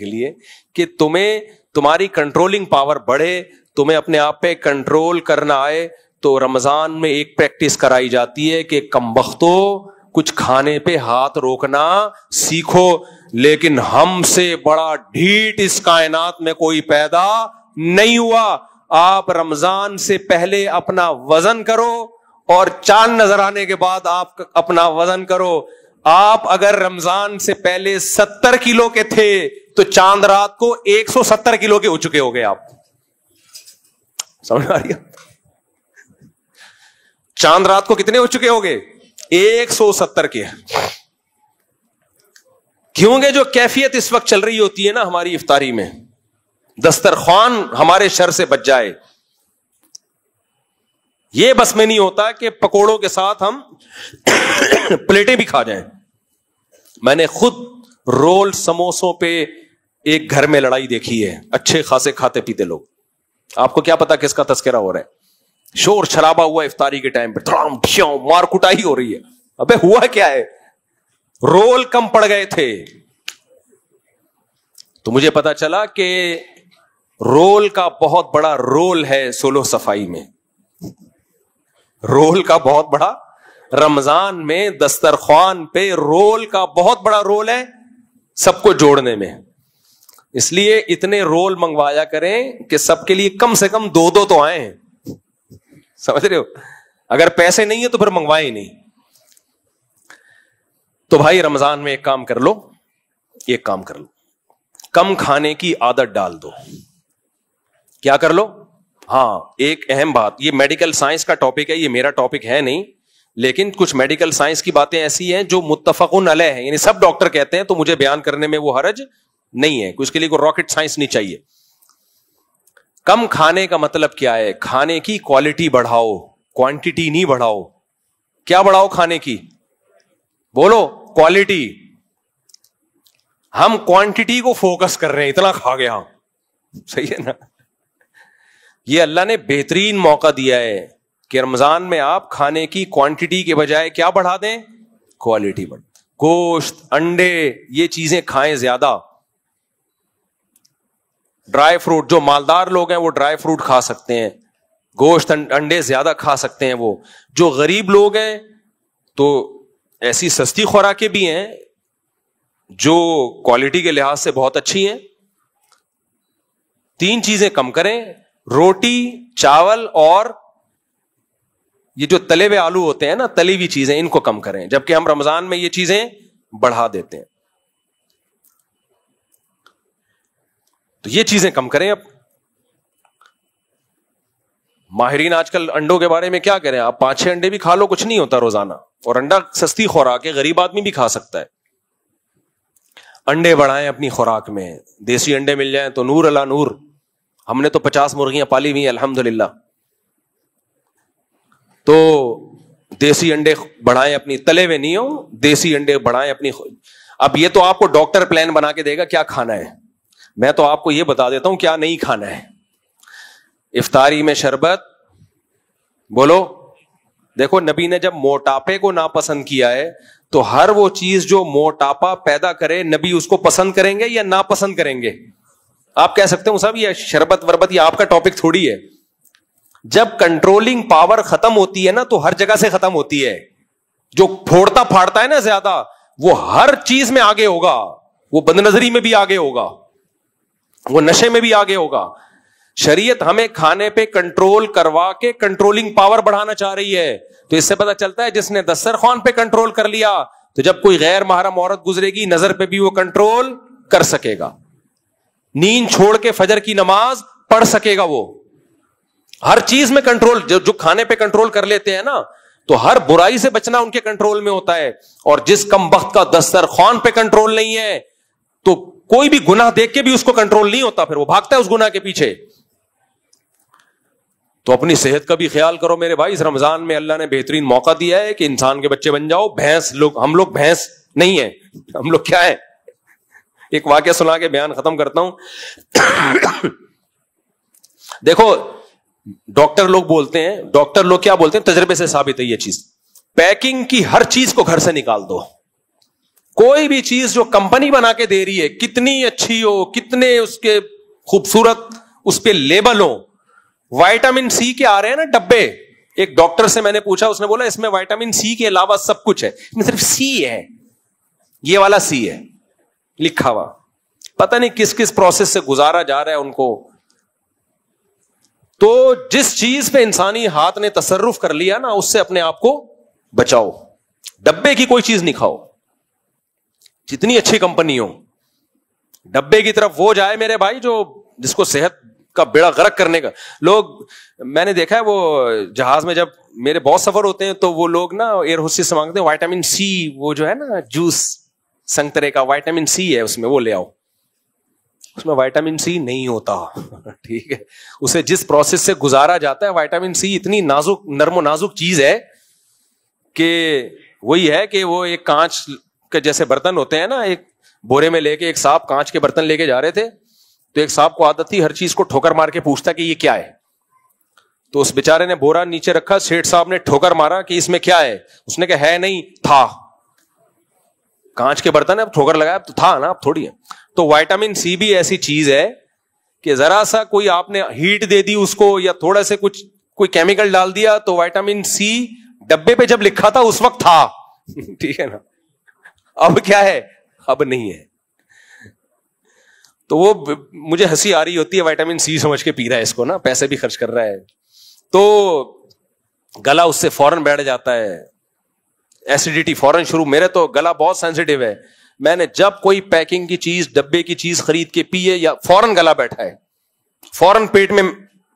لیے کہ تمہاری کنٹرولنگ پاور بڑھے, تمہیں اپنے آپ پہ کنٹرول کرنا آئے, تو رمضان میں ایک پریکٹس کرائی جاتی ہے کہ کمبختو کچھ کھانے پہ ہاتھ روکنا سیکھو. لیکن ہم سے بڑا ڈھیٹ اس کائنات میں کوئی پیدا نہیں ہوا. آپ رمضان سے پہلے اپنا وزن کرو اور چاند نظر آنے کے بعد آپ اپنا وزن کرو. آپ اگر رمضان سے پہلے 70 کلو کے تھے تو چاند رات کو 170 کلو کے ہو چکے ہو گئے. آپ سمجھ آ رہی ہے؟ چاند رات کو کتنے ہو چکے ہو گئے؟ 170 کے. کیونکہ جو کیفیت اس وقت چل رہی ہوتی ہے نا ہماری افطاری میں, دسترخوان ہمارے شر سے بچ جائے, یہ بس میں نہیں ہوتا کہ پکوڑوں کے ساتھ ہم پلیٹیں بھی کھا جائیں. میں نے خود رول سموسوں پہ ایک گھر میں لڑائی دیکھی ہے, اچھے خاصے کھاتے پیتے لوگ. آپ کو کیا پتا کس کا تذکرہ ہو رہا ہے؟ شور شرابہ ہوا افطاری کے ٹائم پہ, مار کٹائی ہو رہی ہے. ابے ہوا کیا ہے؟ رول کم پڑ گئے تھے. تو مجھے پتا چلا کہ رول کا بہت بڑا رول ہے سولو صفائی میں. رول کا بہت بڑا, رمضان میں دسترخوان پہ رول کا بہت بڑا رول ہے سب کو جوڑنے میں. اس لیے اتنے رول منگوایا کریں کہ سب کے لیے کم سے کم 2 تو آئیں. سمجھ رہے ہو؟ اگر پیسے نہیں ہیں تو پھر منگوائیں نہیں. تو بھائی رمضان میں ایک کام کر لو, کم کھانے کی عادت ڈال دو. کیا کر لو؟ ہاں, ایک اہم بات, یہ میڈیکل سائنس کا ٹاپک ہے, یہ میرا ٹاپک ہے نہیں, لیکن کچھ میڈیکل سائنس کی باتیں ایسی ہیں جو متفقن علیہ ہیں, یعنی سب ڈاکٹر کہتے ہیں, تو مجھے بیان کرنے میں وہ حرج نہیں ہے, اس کے لیے کوئی راکٹ سائنس نہیں چاہیے. کم کھانے کا مطلب کیا ہے؟ کھانے کی کوالٹی بڑھاؤ, کوانٹٹی نہیں بڑھاؤ. کیا بڑھاؤ کھانے کی؟ بولو, کوالٹی. ہم کوانٹٹی کو فوکس کر رہے ہیں, اتنا کھا گیا. صحیح ہے نا؟ یہ اللہ نے بہترین موقع دیا ہے کہ رمضان میں آپ کھانے کی کوانٹٹی کے بجائے کیا بڑھا دیں؟ کوالٹی بڑھ. گوشت, انڈے, یہ چیزیں کھائیں زیادہ. ڈرائی فروٹ, جو مالدار لوگ ہیں وہ ڈرائی فروٹ کھا سکتے ہیں, گوشت انڈے زیادہ کھا سکتے ہیں. وہ جو غریب لوگ ہیں تو ایسی سستی خوراکیں بھی ہیں جو کوالٹی کے لحاظ سے بہت اچھی ہیں. 3 چیزیں کم کریں, روٹی, چاول, اور یہ جو تلے ہوئے آلو ہوتے ہیں نا, تلی ہوئی چیزیں, ان کو کم کریں. جبکہ ہم رمضان میں یہ چیزیں بڑھا دیتے ہیں. تو یہ چیزیں کم کریں. اب ماہرین آج کل انڈوں کے بارے میں کیا کہہ رہے ہیں؟ آپ 5-6 انڈے بھی کھا لو, کچھ نہیں ہوتا روزانہ, اور انڈا سستی خوراک ہے, غریب آدمی بھی کھا سکتا ہے. انڈے بڑھائیں اپنی خوراک میں, دیسی انڈے مل جائیں تو نور اللہ نور. ہم نے تو 50 مرغیاں پالی ہوئی ہیں الحمدللہ. تو دیسی انڈے بڑھائیں اپنی, تلے ہوئے نہیں ہو, دیسی انڈے بڑھائیں اپنی. اب یہ تو آپ کو ڈاکٹر پلان بنا کے دے گا کیا کھانا ہے, میں تو آپ کو یہ بتا دیتا ہوں کیا نہیں کھانا ہے. افطاری میں شربت, بولو. دیکھو نبی نے جب موٹاپے کو ناپسند کیا ہے تو ہر وہ چیز جو موٹاپا پیدا کرے نبی اس کو پسند کریں گے یا ناپسند کریں گے؟ آپ کہہ سکتے ہو صاحب یہ شربت وربت یہ آپ کا ٹاپک تھوڑی ہے. جب کنٹرولنگ پاور ختم ہوتی ہے نا تو ہر جگہ سے ختم ہوتی ہے. جو پھوڑتا پھاڑتا ہے نا زیادہ وہ ہر چیز میں آگے ہوگا, وہ بد نظری میں بھی آگے ہوگا, وہ نشے میں بھی آگے ہوگا. شریعت ہمیں کھانے پہ کنٹرول کروا کے کنٹرولنگ پاور بڑھانا چاہ رہی ہے. تو اس سے پتہ چلتا ہے جس نے دسترخوان پہ کنٹرول کر لیا تو جب کوئی غیر محرم عورت گزرے گی نظر پہ بھی وہ کنٹرول کر سکے گا, نیند چھوڑ کے فجر کی نماز پڑھ سکے گا. وہ ہر چیز میں کنٹرول, جو کھانے پہ کنٹرول کر لیتے ہیں نا تو ہر برائی سے بچنا ان کے کنٹرول میں ہوتا ہے. اور جس کم بخت کا دسترخوان پہ کنٹرول نہیں ہے تو کوئی بھی گناہ دیکھ کے بھی اس کو کنٹرول نہیں ہوتا, پھر وہ بھاگتا ہے اس گناہ کے پیچھے. تو اپنی صحت کا بھی خیال کرو میرے بھائی. اس رمضان میں اللہ نے بہترین موقع دیا ہے کہ انسان کے بچے بن جاؤ. ہم لوگ بھینس نہیں ہیں, ہم لوگ کیا ہے؟ ایک واقعہ سنا کے بیان ختم کرتا ہوں. دیکھو ڈاکٹر لوگ کیا بولتے ہیں, تجربے سے ثابت ہے یہ چیز. پیکنگ کی ہر چیز کو گھر سے نکال دو. کوئی بھی چیز جو کمپنی بنا کے دے رہی ہے کتنی اچھی ہو, کتنے اس کے خوبصورت اس پہ لیبل ہو, وائٹامن سی کے آ رہے ہیں نا ڈبے. ایک ڈاکٹر سے میں نے پوچھا, اس نے بولا اس میں وائٹامن سی کے علاوہ سب کچھ ہے, اس میں صرف سی ہے, یہ والا سی ہے لکھا ہوا. پتہ نہیں کس کس پروسیس سے گزارا جا رہا ہے ان کو. تو جس چیز پہ انسانی ہاتھ نے تصرف کر لیا نا اس سے اپنے آپ کو بچاؤ. ڈبے کی کوئی چیز نہیں کھاؤ, جتنی اچھی کمپنی ہو. ڈبے کی طرف وہ جائے میرے بھائی جو جس کو صحت کا بیڑا غرق کرنے کا. لوگ میں نے دیکھا ہے وہ جہاز میں جب میرے بہت سفر ہوتے ہیں تو وہ لوگ نا ایئر ہوسٹس سے مانگتے ہیں وائٹامن سی, وہ جو ہے نا جوس سنگترے کا وائٹامن سی ہے اس میں, وہ لے آؤ. اس میں وائٹامن سی نہیں ہوتا. ٹھیک ہے, اسے جس پروسیس سے گزارا جاتا ہے. وائٹامن سی اتنی نازک نرم و نازک چیز ہے کہ وہی ہے کہ وہ ایک کانچ کے جیسے برتن ہوتے ہیں نا, ایک بورے میں لے کے ایک صاحب کانچ کے برتن لے کے جا رہے تھے تو ایک صاحب کو عادت تھی ہر چیز کو ٹھوکر مار کے پوچھتا کہ یہ کیا ہے. تو اس بیچارے نے بورا نیچے رکھا, سیٹھ صاحب نے ٹھوکر مارا کہ اس میں کیا ہے. اس نے کہا ہے نہیں تھا, کانچ کے برتن ہے اب ٹھوکر لگایا تو تھا نا, اب تھوڑی ہے. تو وائٹامن سی بھی ایسی چیز ہے کہ ذرا سا کوئی آپ نے ہیٹ دے دی اس کو یا تھوڑا سے کچھ کوئی کیمیکل ڈال دیا تو وائٹامن سی ڈبے پہ جب لکھا تھا اس وقت تھا. ٹھیک ہے نا, اب کیا ہے, اب نہیں ہے. تو وہ مجھے ہنسی آ رہی ہوتی ہے, وائٹامن سی سمجھ کے پی رہا ہے اس کو نا, پیسے بھی خرچ کر رہا ہے. تو گلا اس سے فوراً بیٹھ جاتا ہے, ایسیڈیٹی فوراً شروع. میرے تو گلا بہت سینسیٹیو ہے, میں نے جب کوئی پیکنگ کی چیز ڈبے کی چیز خرید کے پیے یا فوراً گلا بیٹھا ہے, فوراً پیٹ میں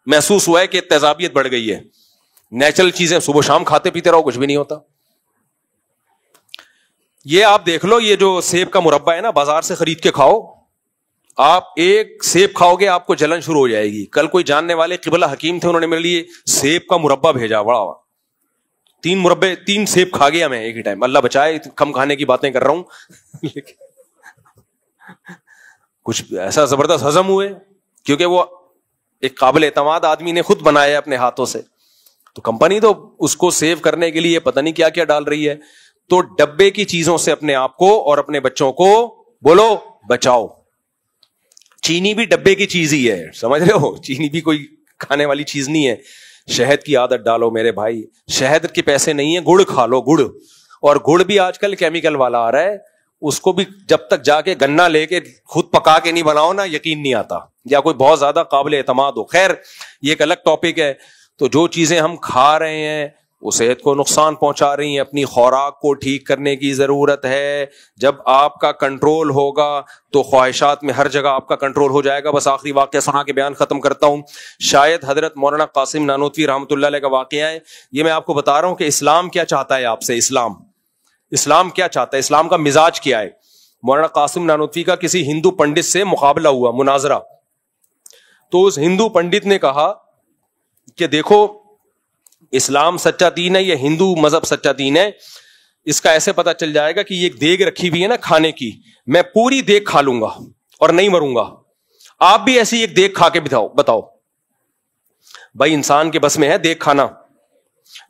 محسوس ہوا ہے کہ تیزابیت بڑھ گئی ہے. نیچرل چیزیں صبح شام کھاتے پیتے رہو کچھ بھی نہیں ہوتا. یہ آپ دیکھ لو, یہ جو سیب کا مربع ہے نا بازار سے خرید کے کھاؤ, آپ ایک سیب کھاؤ گے آپ کو جلن شروع ہو جائے گی. کل کوئی جاننے والے قبلہ حکیم تھے, انہوں نے میرے لیے سیب کا مربع بھیجا, بڑا 3 سیب کھا گیا میں ایک ہی ٹائم. اللہ بچائے, کم کھانے کی باتیں کر رہا ہوں کچھ ایسا زبردست ہضم ہوئے کیونکہ وہ ایک قابل اعتماد آدمی نے خود بنایا اپنے ہاتھوں سے. تو کمپنی تو اس کو سیو کرنے کے لیے پتہ نہیں کیا کیا ڈال رہی ہے. تو ڈبے کی چیزوں سے اپنے آپ کو اور اپنے بچوں کو بولو بچاؤ. چینی بھی ڈبے کی چیز ہی ہے, سمجھ رہے ہو, چینی بھی کوئی کھانے والی چیز نہیں ہے. شہد کی عادت ڈالو میرے بھائی, شہد کے پیسے نہیں ہیں, گڑ کھا لو, گڑ. اور گڑ بھی آج کل کیمیکل والا آ رہا ہے, اس کو بھی جب تک جا کے گنا لے کے خود پکا کے نہیں بناؤ نا یقین نہیں آتا, یا کوئی بہت زیادہ قابل اعتماد ہو. خیر یہ ایک الگ ٹاپک ہے. تو جو چیزیں ہم کھا رہے ہیں وہ صحت کو نقصان پہنچا رہی ہیں, اپنی خوراک کو ٹھیک کرنے کی ضرورت ہے. جب آپ کا کنٹرول ہوگا تو خواہشات میں ہر جگہ آپ کا کنٹرول ہو جائے گا. بس آخری واقعہ سنا کے بیان ختم کرتا ہوں. شاید حضرت مولانا قاسم نانوتوی رحمۃ اللہ علیہ کا واقعہ ہے. یہ میں آپ کو بتا رہا ہوں کہ اسلام کیا چاہتا ہے آپ سے. اسلام کیا چاہتا ہے, اسلام کا مزاج کیا ہے. مولانا قاسم نانوتوی کا کسی ہندو پنڈت سے مقابلہ ہوا, مناظرہ. تو اس ہندو پنڈت نے کہا کہ دیکھو اسلام سچا دین ہے, یہ ہندو مذہب سچا دین ہے, اس کا ایسے پتا چل جائے گا کہ یہ ایک دیگ رکھی ہوئی ہے نا کھانے کی, میں پوری دیگ کھا لوں گا اور نہیں مروں گا, آپ بھی ایسی ایک دیگ کھا کے بتاؤ. بھائی انسان کے بس میں ہے دیگ کھانا,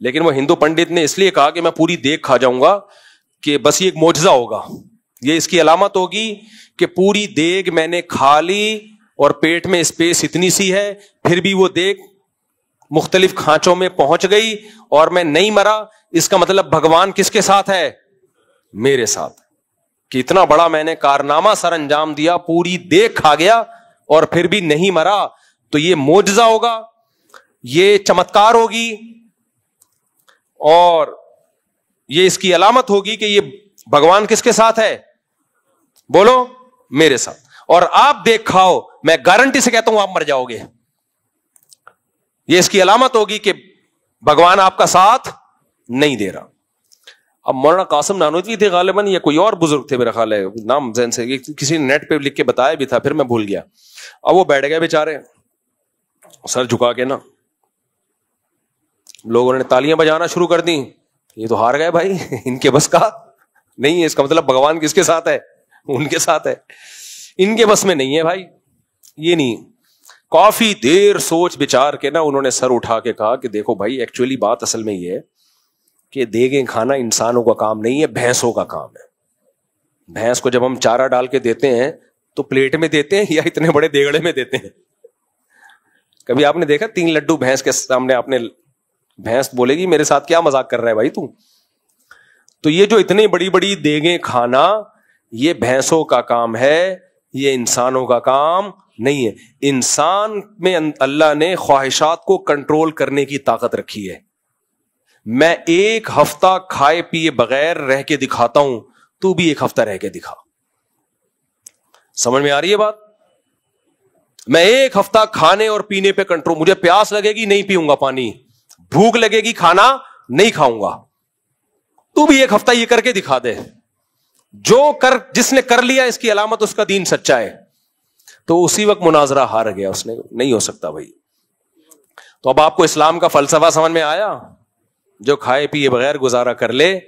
لیکن وہ ہندو پنڈت نے اس لیے کہا کہ میں پوری دیگ کھا جاؤں گا کہ بس یہ ایک معجزہ ہوگا, یہ اس کی علامت ہوگی کہ پوری دیگ میں نے کھا لی اور پیٹ میں اسپیس اتنی سی ہے, پھر بھی وہ دیگ مختلف کھانچوں میں پہنچ گئی اور میں نہیں مرا. اس کا مطلب بھگوان کس کے ساتھ ہے؟ میرے ساتھ. کہ اتنا بڑا میں نے کارنامہ سر انجام دیا, پوری دیگ کھا گیا اور پھر بھی نہیں مرا, تو یہ معجزہ ہوگا, یہ چمتکار ہوگی, اور یہ اس کی علامت ہوگی کہ یہ بھگوان کس کے ساتھ ہے؟ بولو میرے ساتھ. اور آپ دیکھ کھاؤ, میں گارنٹی سے کہتا ہوں آپ مر جاؤ گے. یہ اس کی علامت ہوگی کہ بھگوان آپ کا ساتھ نہیں دے رہا. اب مولانا قاسم نانوتوی تھے غالباً, یا کوئی اور بزرگ تھے میرا خیال ہے, نام ذہن سے کسی نے نیٹ پہ لکھ کے بتایا بھی تھا, پھر میں بھول گیا. اب وہ بیٹھ گئے بیچارے سر جھکا کے نا, لوگوں نے تالیاں بجانا شروع کر دی. یہ تو ہار گئے بھائی, ان کے بس کا نہیں ہے. اس کا مطلب بھگوان کس کے ساتھ ہے؟ ان کے ساتھ ہے, ان کے بس میں نہیں ہے بھائی. یہ نہیں. کافی دیر سوچ بچار کے نا انہوں نے سر اٹھا کے کہا کہ دیکھو بھائی, ایکچولی بات اصل میں یہ ہے کہ دیگیں کھانا انسانوں کا کام نہیں ہے, بھینسوں کا کام ہے. بھینس کو جب ہم چارہ ڈال کے دیتے ہیں تو پلیٹ میں دیتے ہیں یا اتنے بڑے دیگڑے میں دیتے ہیں؟ کبھی آپ نے دیکھا 3 لڈو بھینس کے سامنے آپ نے, بھینس بولے گی میرے ساتھ کیا مذاق کر رہا ہے بھائی تو. تو یہ جو اتنی بڑی بڑی دیگیں کھانا, یہ بھینسوں کا کام ہے, یہ انسانوں کا کام نہیں ہے. انسان میں اللہ نے خواہشات کو کنٹرول کرنے کی طاقت رکھی ہے. میں 1 ہفتہ کھائے پیے بغیر رہ کے دکھاتا ہوں, تو بھی 1 ہفتہ رہ کے دکھا. سمجھ میں آ رہی ہے بات؟ میں 1 ہفتہ کھانے اور پینے پہ کنٹرول, مجھے پیاس لگے گی نہیں پیوں گا پانی, بھوک لگے گی کھانا نہیں کھاؤں گا, تو بھی 1 ہفتہ یہ کر کے دکھا دے. جس نے کر لیا اس کی علامت اس کا دین سچا ہے. تو اسی وقت مناظرہ ہار گیا اس نے, نہیں ہو سکتا بھائی. تو اب آپ کو اسلام کا فلسفہ سمجھ میں آیا؟ جو کھائے پیے بغیر گزارا کر لے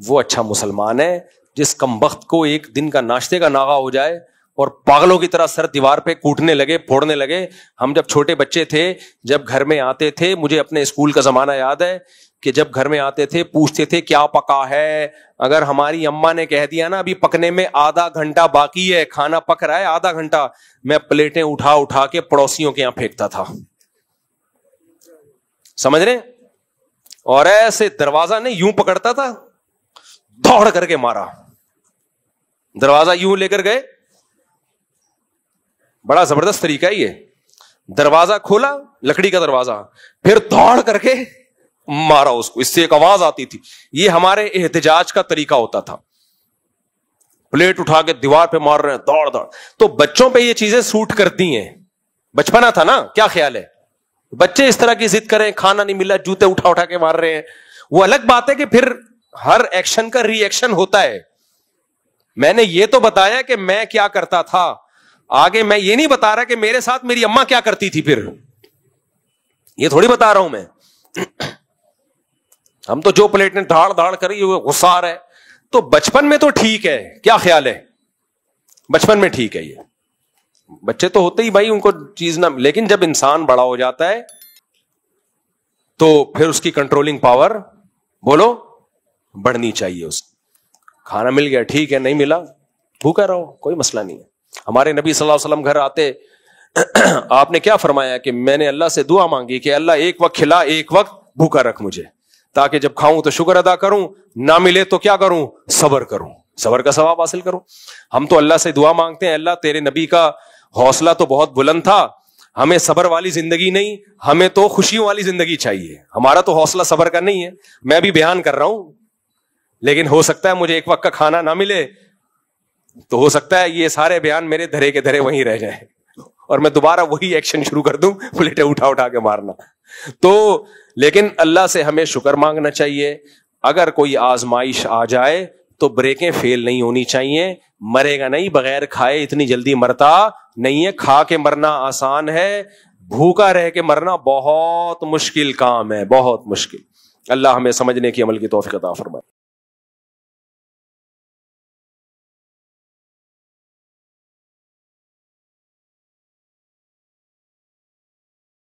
وہ اچھا مسلمان ہے. جس کمبخت کو ایک دن کا ناشتے کا ناغہ ہو جائے اور پاگلوں کی طرح سر دیوار پہ کوٹنے لگے, پھوڑنے لگے. ہم جب چھوٹے بچے تھے, جب گھر میں آتے تھے, مجھے اپنے اسکول کا زمانہ یاد ہے کہ جب گھر میں آتے تھے پوچھتے تھے کیا پکا ہے. اگر ہماری اماں نے کہہ دیا نا ابھی پکنے میں آدھا گھنٹہ باقی ہے, کھانا پک رہا ہے آدھا گھنٹہ, میں پلیٹیں اٹھا اٹھا کے پڑوسیوں کے یہاں پھینکتا تھا. سمجھ رہے؟ اور ایسے دروازہ نہیں یوں پکڑتا تھا, دوڑ کر کے مارا. دروازہ یوں لے کر گئے, بڑا زبردست طریقہ ہے یہ. دروازہ کھولا, لکڑی کا دروازہ, پھر دوڑ کر کے مارا اس کو. اس سے ایک آواز آتی تھی. یہ ہمارے احتجاج کا طریقہ ہوتا تھا. پلیٹ اٹھا کے دیوار پہ مار رہے ہیں, دوڑ دوڑ. تو بچوں پہ یہ چیزیں سوٹ کرتی ہیں. بچپنا تھا نا, کیا خیال ہے؟ بچے اس طرح کی ضد کریں, کھانا نہیں ملا, جوتے اٹھا اٹھا کے مار رہے ہیں. وہ الگ بات ہے کہ پھر ہر ایکشن کا ری ایکشن ہوتا ہے. میں نے یہ تو بتایا کہ میں کیا کرتا تھا, آگے میں یہ نہیں بتا رہا کہ میرے ساتھ میری اماں کیا کرتی تھی. پھر یہ تھوڑی بتا رہا ہوں میں. ہم تو جو پلیٹ نے دھاڑ دھاڑ کری وہ غصہ آ رہا ہے. تو بچپن میں تو ٹھیک ہے, کیا خیال ہے؟ بچپن میں ٹھیک ہے. یہ بچے تو ہوتے ہی بھائی, ان کو چیز نہ, لیکن جب انسان بڑا ہو جاتا ہے تو پھر اس کی کنٹرولنگ پاور بولو بڑھنی چاہیے. اس کھانا مل گیا ٹھیک ہے, نہیں ملا بھوکا رہو, کوئی مسئلہ نہیں ہے. ہمارے نبی صلی اللہ علیہ وسلم گھر آتے, آپ نے کیا فرمایا کہ میں نے اللہ سے دعا مانگی کہ اللہ ایک وقت کھلا, ایک وقت بھوکا رکھ مجھے, تاکہ جب کھاؤں تو شکر ادا کروں, نہ ملے تو کیا کروں؟ صبر کروں, صبر کا ثواب حاصل کروں. ہم تو اللہ سے دعا مانگتے ہیں, اللہ تیرے نبی کا حوصلہ تو بہت بلند تھا, ہمیں صبر والی زندگی نہیں, ہمیں تو خوشیوں والی زندگی چاہیے. ہمارا تو حوصلہ صبر کا نہیں ہے. میں بھی بیان کر رہا ہوں, لیکن ہو سکتا ہے مجھے ایک وقت کا کھانا نہ ملے, تو ہو سکتا ہے یہ سارے بیان میرے دھرے کے دھرے وہیں رہ جائیں اور میں دوبارہ وہی ایکشن شروع کر دوں, پلیٹیں اٹھا اٹھا کے مارنا. تو لیکن اللہ سے ہمیں شکر مانگنا چاہیے. اگر کوئی آزمائش آ جائے تو بریکیں فیل نہیں ہونی چاہیے. مرے گا نہیں بغیر کھائے, اتنی جلدی مرتا نہیں ہے. کھا کے مرنا آسان ہے, بھوکا رہ کے مرنا بہت مشکل کام ہے, بہت مشکل. اللہ ہمیں سمجھنے کی عمل کی توفیق عطا فرمائے.